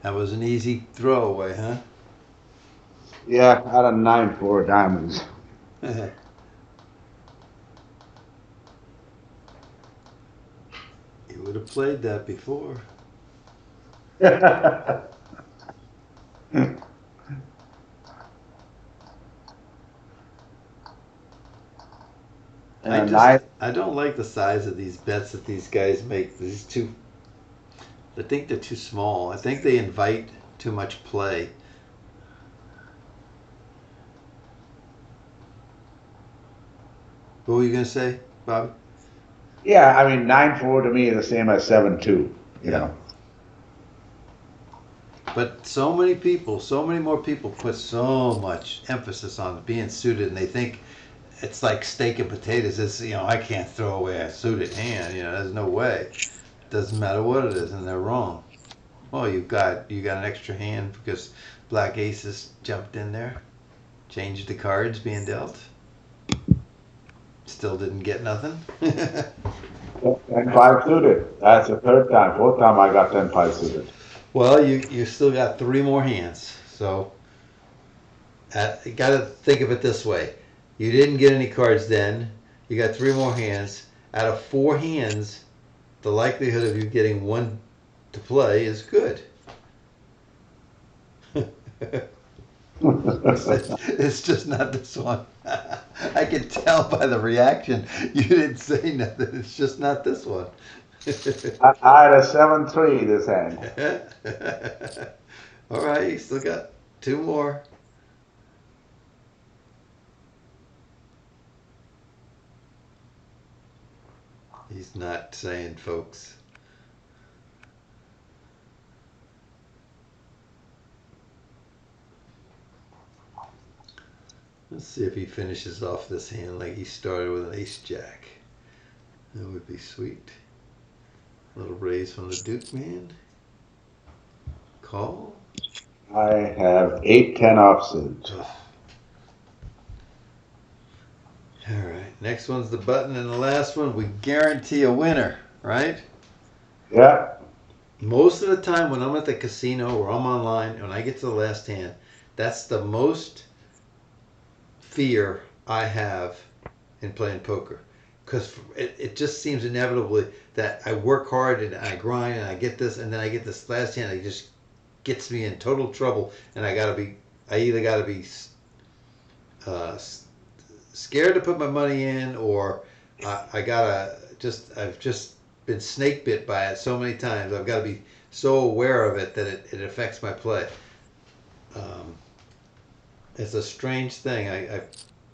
That was an easy throwaway, huh? Yeah, I had a 9-4 diamonds. You would have played that before. And a nine. I don't like the size of these bets that these guys make. These two, I think they're too small. I think they invite too much play. What were you gonna say, Bobby? Yeah, I mean 9-4 to me is the same as 7-2. You Yeah. know. But so many more people put so much emphasis on being suited, and they think it's like steak and potatoes. It's, I can't throw away a suited hand. There's no way. It doesn't matter what it is, and they're wrong. Well, you got an extra hand because black aces jumped in there, changed the cards being dealt. Still didn't get nothing. 10-5 suited. That's the third time. Fourth time I got 10-5 suited. Well, you still got three more hands, so you got to think of it this way: you didn't get any cards then. You got three more hands. Out of four hands, the likelihood of you getting one to play is good. It's just not this one. I can tell by the reaction. You didn't say nothing. It's just not this one. I had a 7-3 this hand. All right, you still got two more. He's not saying, folks. Let's see if he finishes off this hand like he started with an ace jack. That would be sweet. A little raise from the Duke man. Call. I have 8-10 offsuit. All right. Next one's the button, and the last one, we guarantee a winner, right? Yeah. Most of the time when I'm at the casino or I'm online and I get to the last hand, that's the most fear I have in playing poker. Because it just seems inevitably that I work hard and I grind and I get this, and then I get this last hand that just gets me in total trouble, and I either gotta be uh, scared to put my money in, or I've just been snake bit by it so many times. I've got to be so aware of it that it affects my play. It's a strange thing.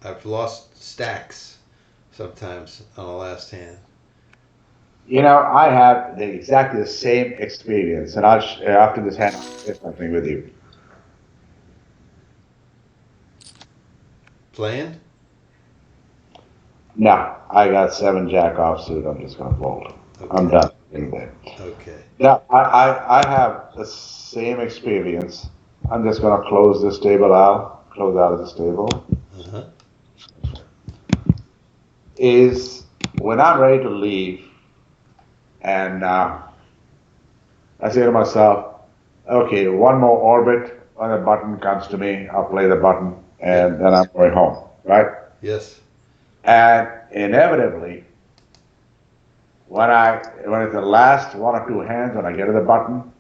I've lost stacks sometimes on the last hand. I have exactly the same experience, and after this hand, I'll share something with you. Playing? No, I got 7 jack offsuit. I'm just gonna fold. Okay. I'm done doing that. Okay. Yeah, I have the same experience. I'm just gonna close this table out. Close out of this table. Uh-huh. Is when I'm ready to leave, and I say to myself, okay, one more orbit. When the button comes to me, I'll play the button, and then I'm going home, right? Yes. And inevitably, when it's the last one or two hands, when I get to the button,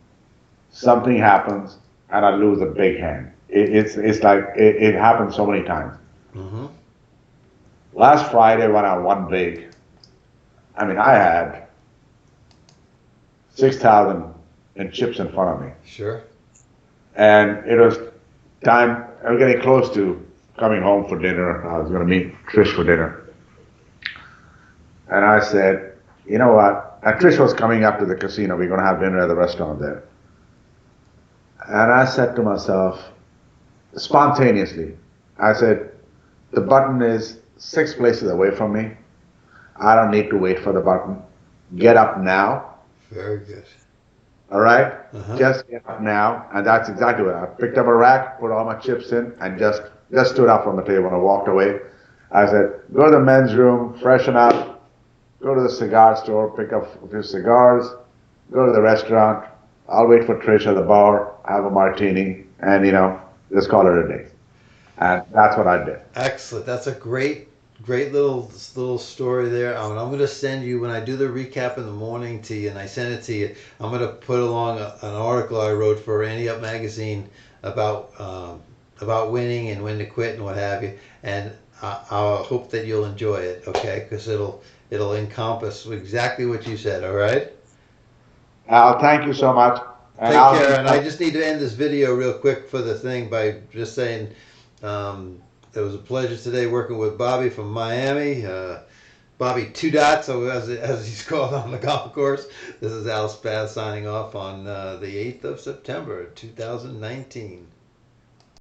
something happens, and I lose a big hand. it's like it happens so many times. Mm-hmm. Last Friday when I won big, I mean I had 6,000 in chips in front of me, Sure. and it was time. I was getting close to coming home for dinner. I was going to meet Trish for dinner, and I said, you know what? And Trish was coming up to the casino. We're going to have dinner at the restaurant there. And I said to myself, spontaneously, I said, the button is 6 places away from me. I don't need to wait for the button. Get up now. Very good. All right? Uh-huh. Just get up now. And that's exactly what I picked up a rack, put all my chips in, and just stood up from the table and walked away. I said, go to the men's room, freshen up, go to the cigar store, pick up a few cigars, go to the restaurant. I'll wait for Trish at the bar, have a martini, and just call it a day. And that's what I did. Excellent. That's a great little story there. I'm going to send you when I do the recap in the morning to you, and I send it to you. I'm going to put along an article I wrote for Andy Up magazine about winning and when to quit and what have you. And I hope that you'll enjoy it. Okay, because it'll encompass exactly what you said. All right. Al, thank you so much. And Take I'll care. be And I just need to end this video real quick for the thing by just saying it was a pleasure today working with Bobby from Miami. Bobby Two Dots, so as he's called on the golf course. This is Al Spath signing off on the 8th of September, 2019.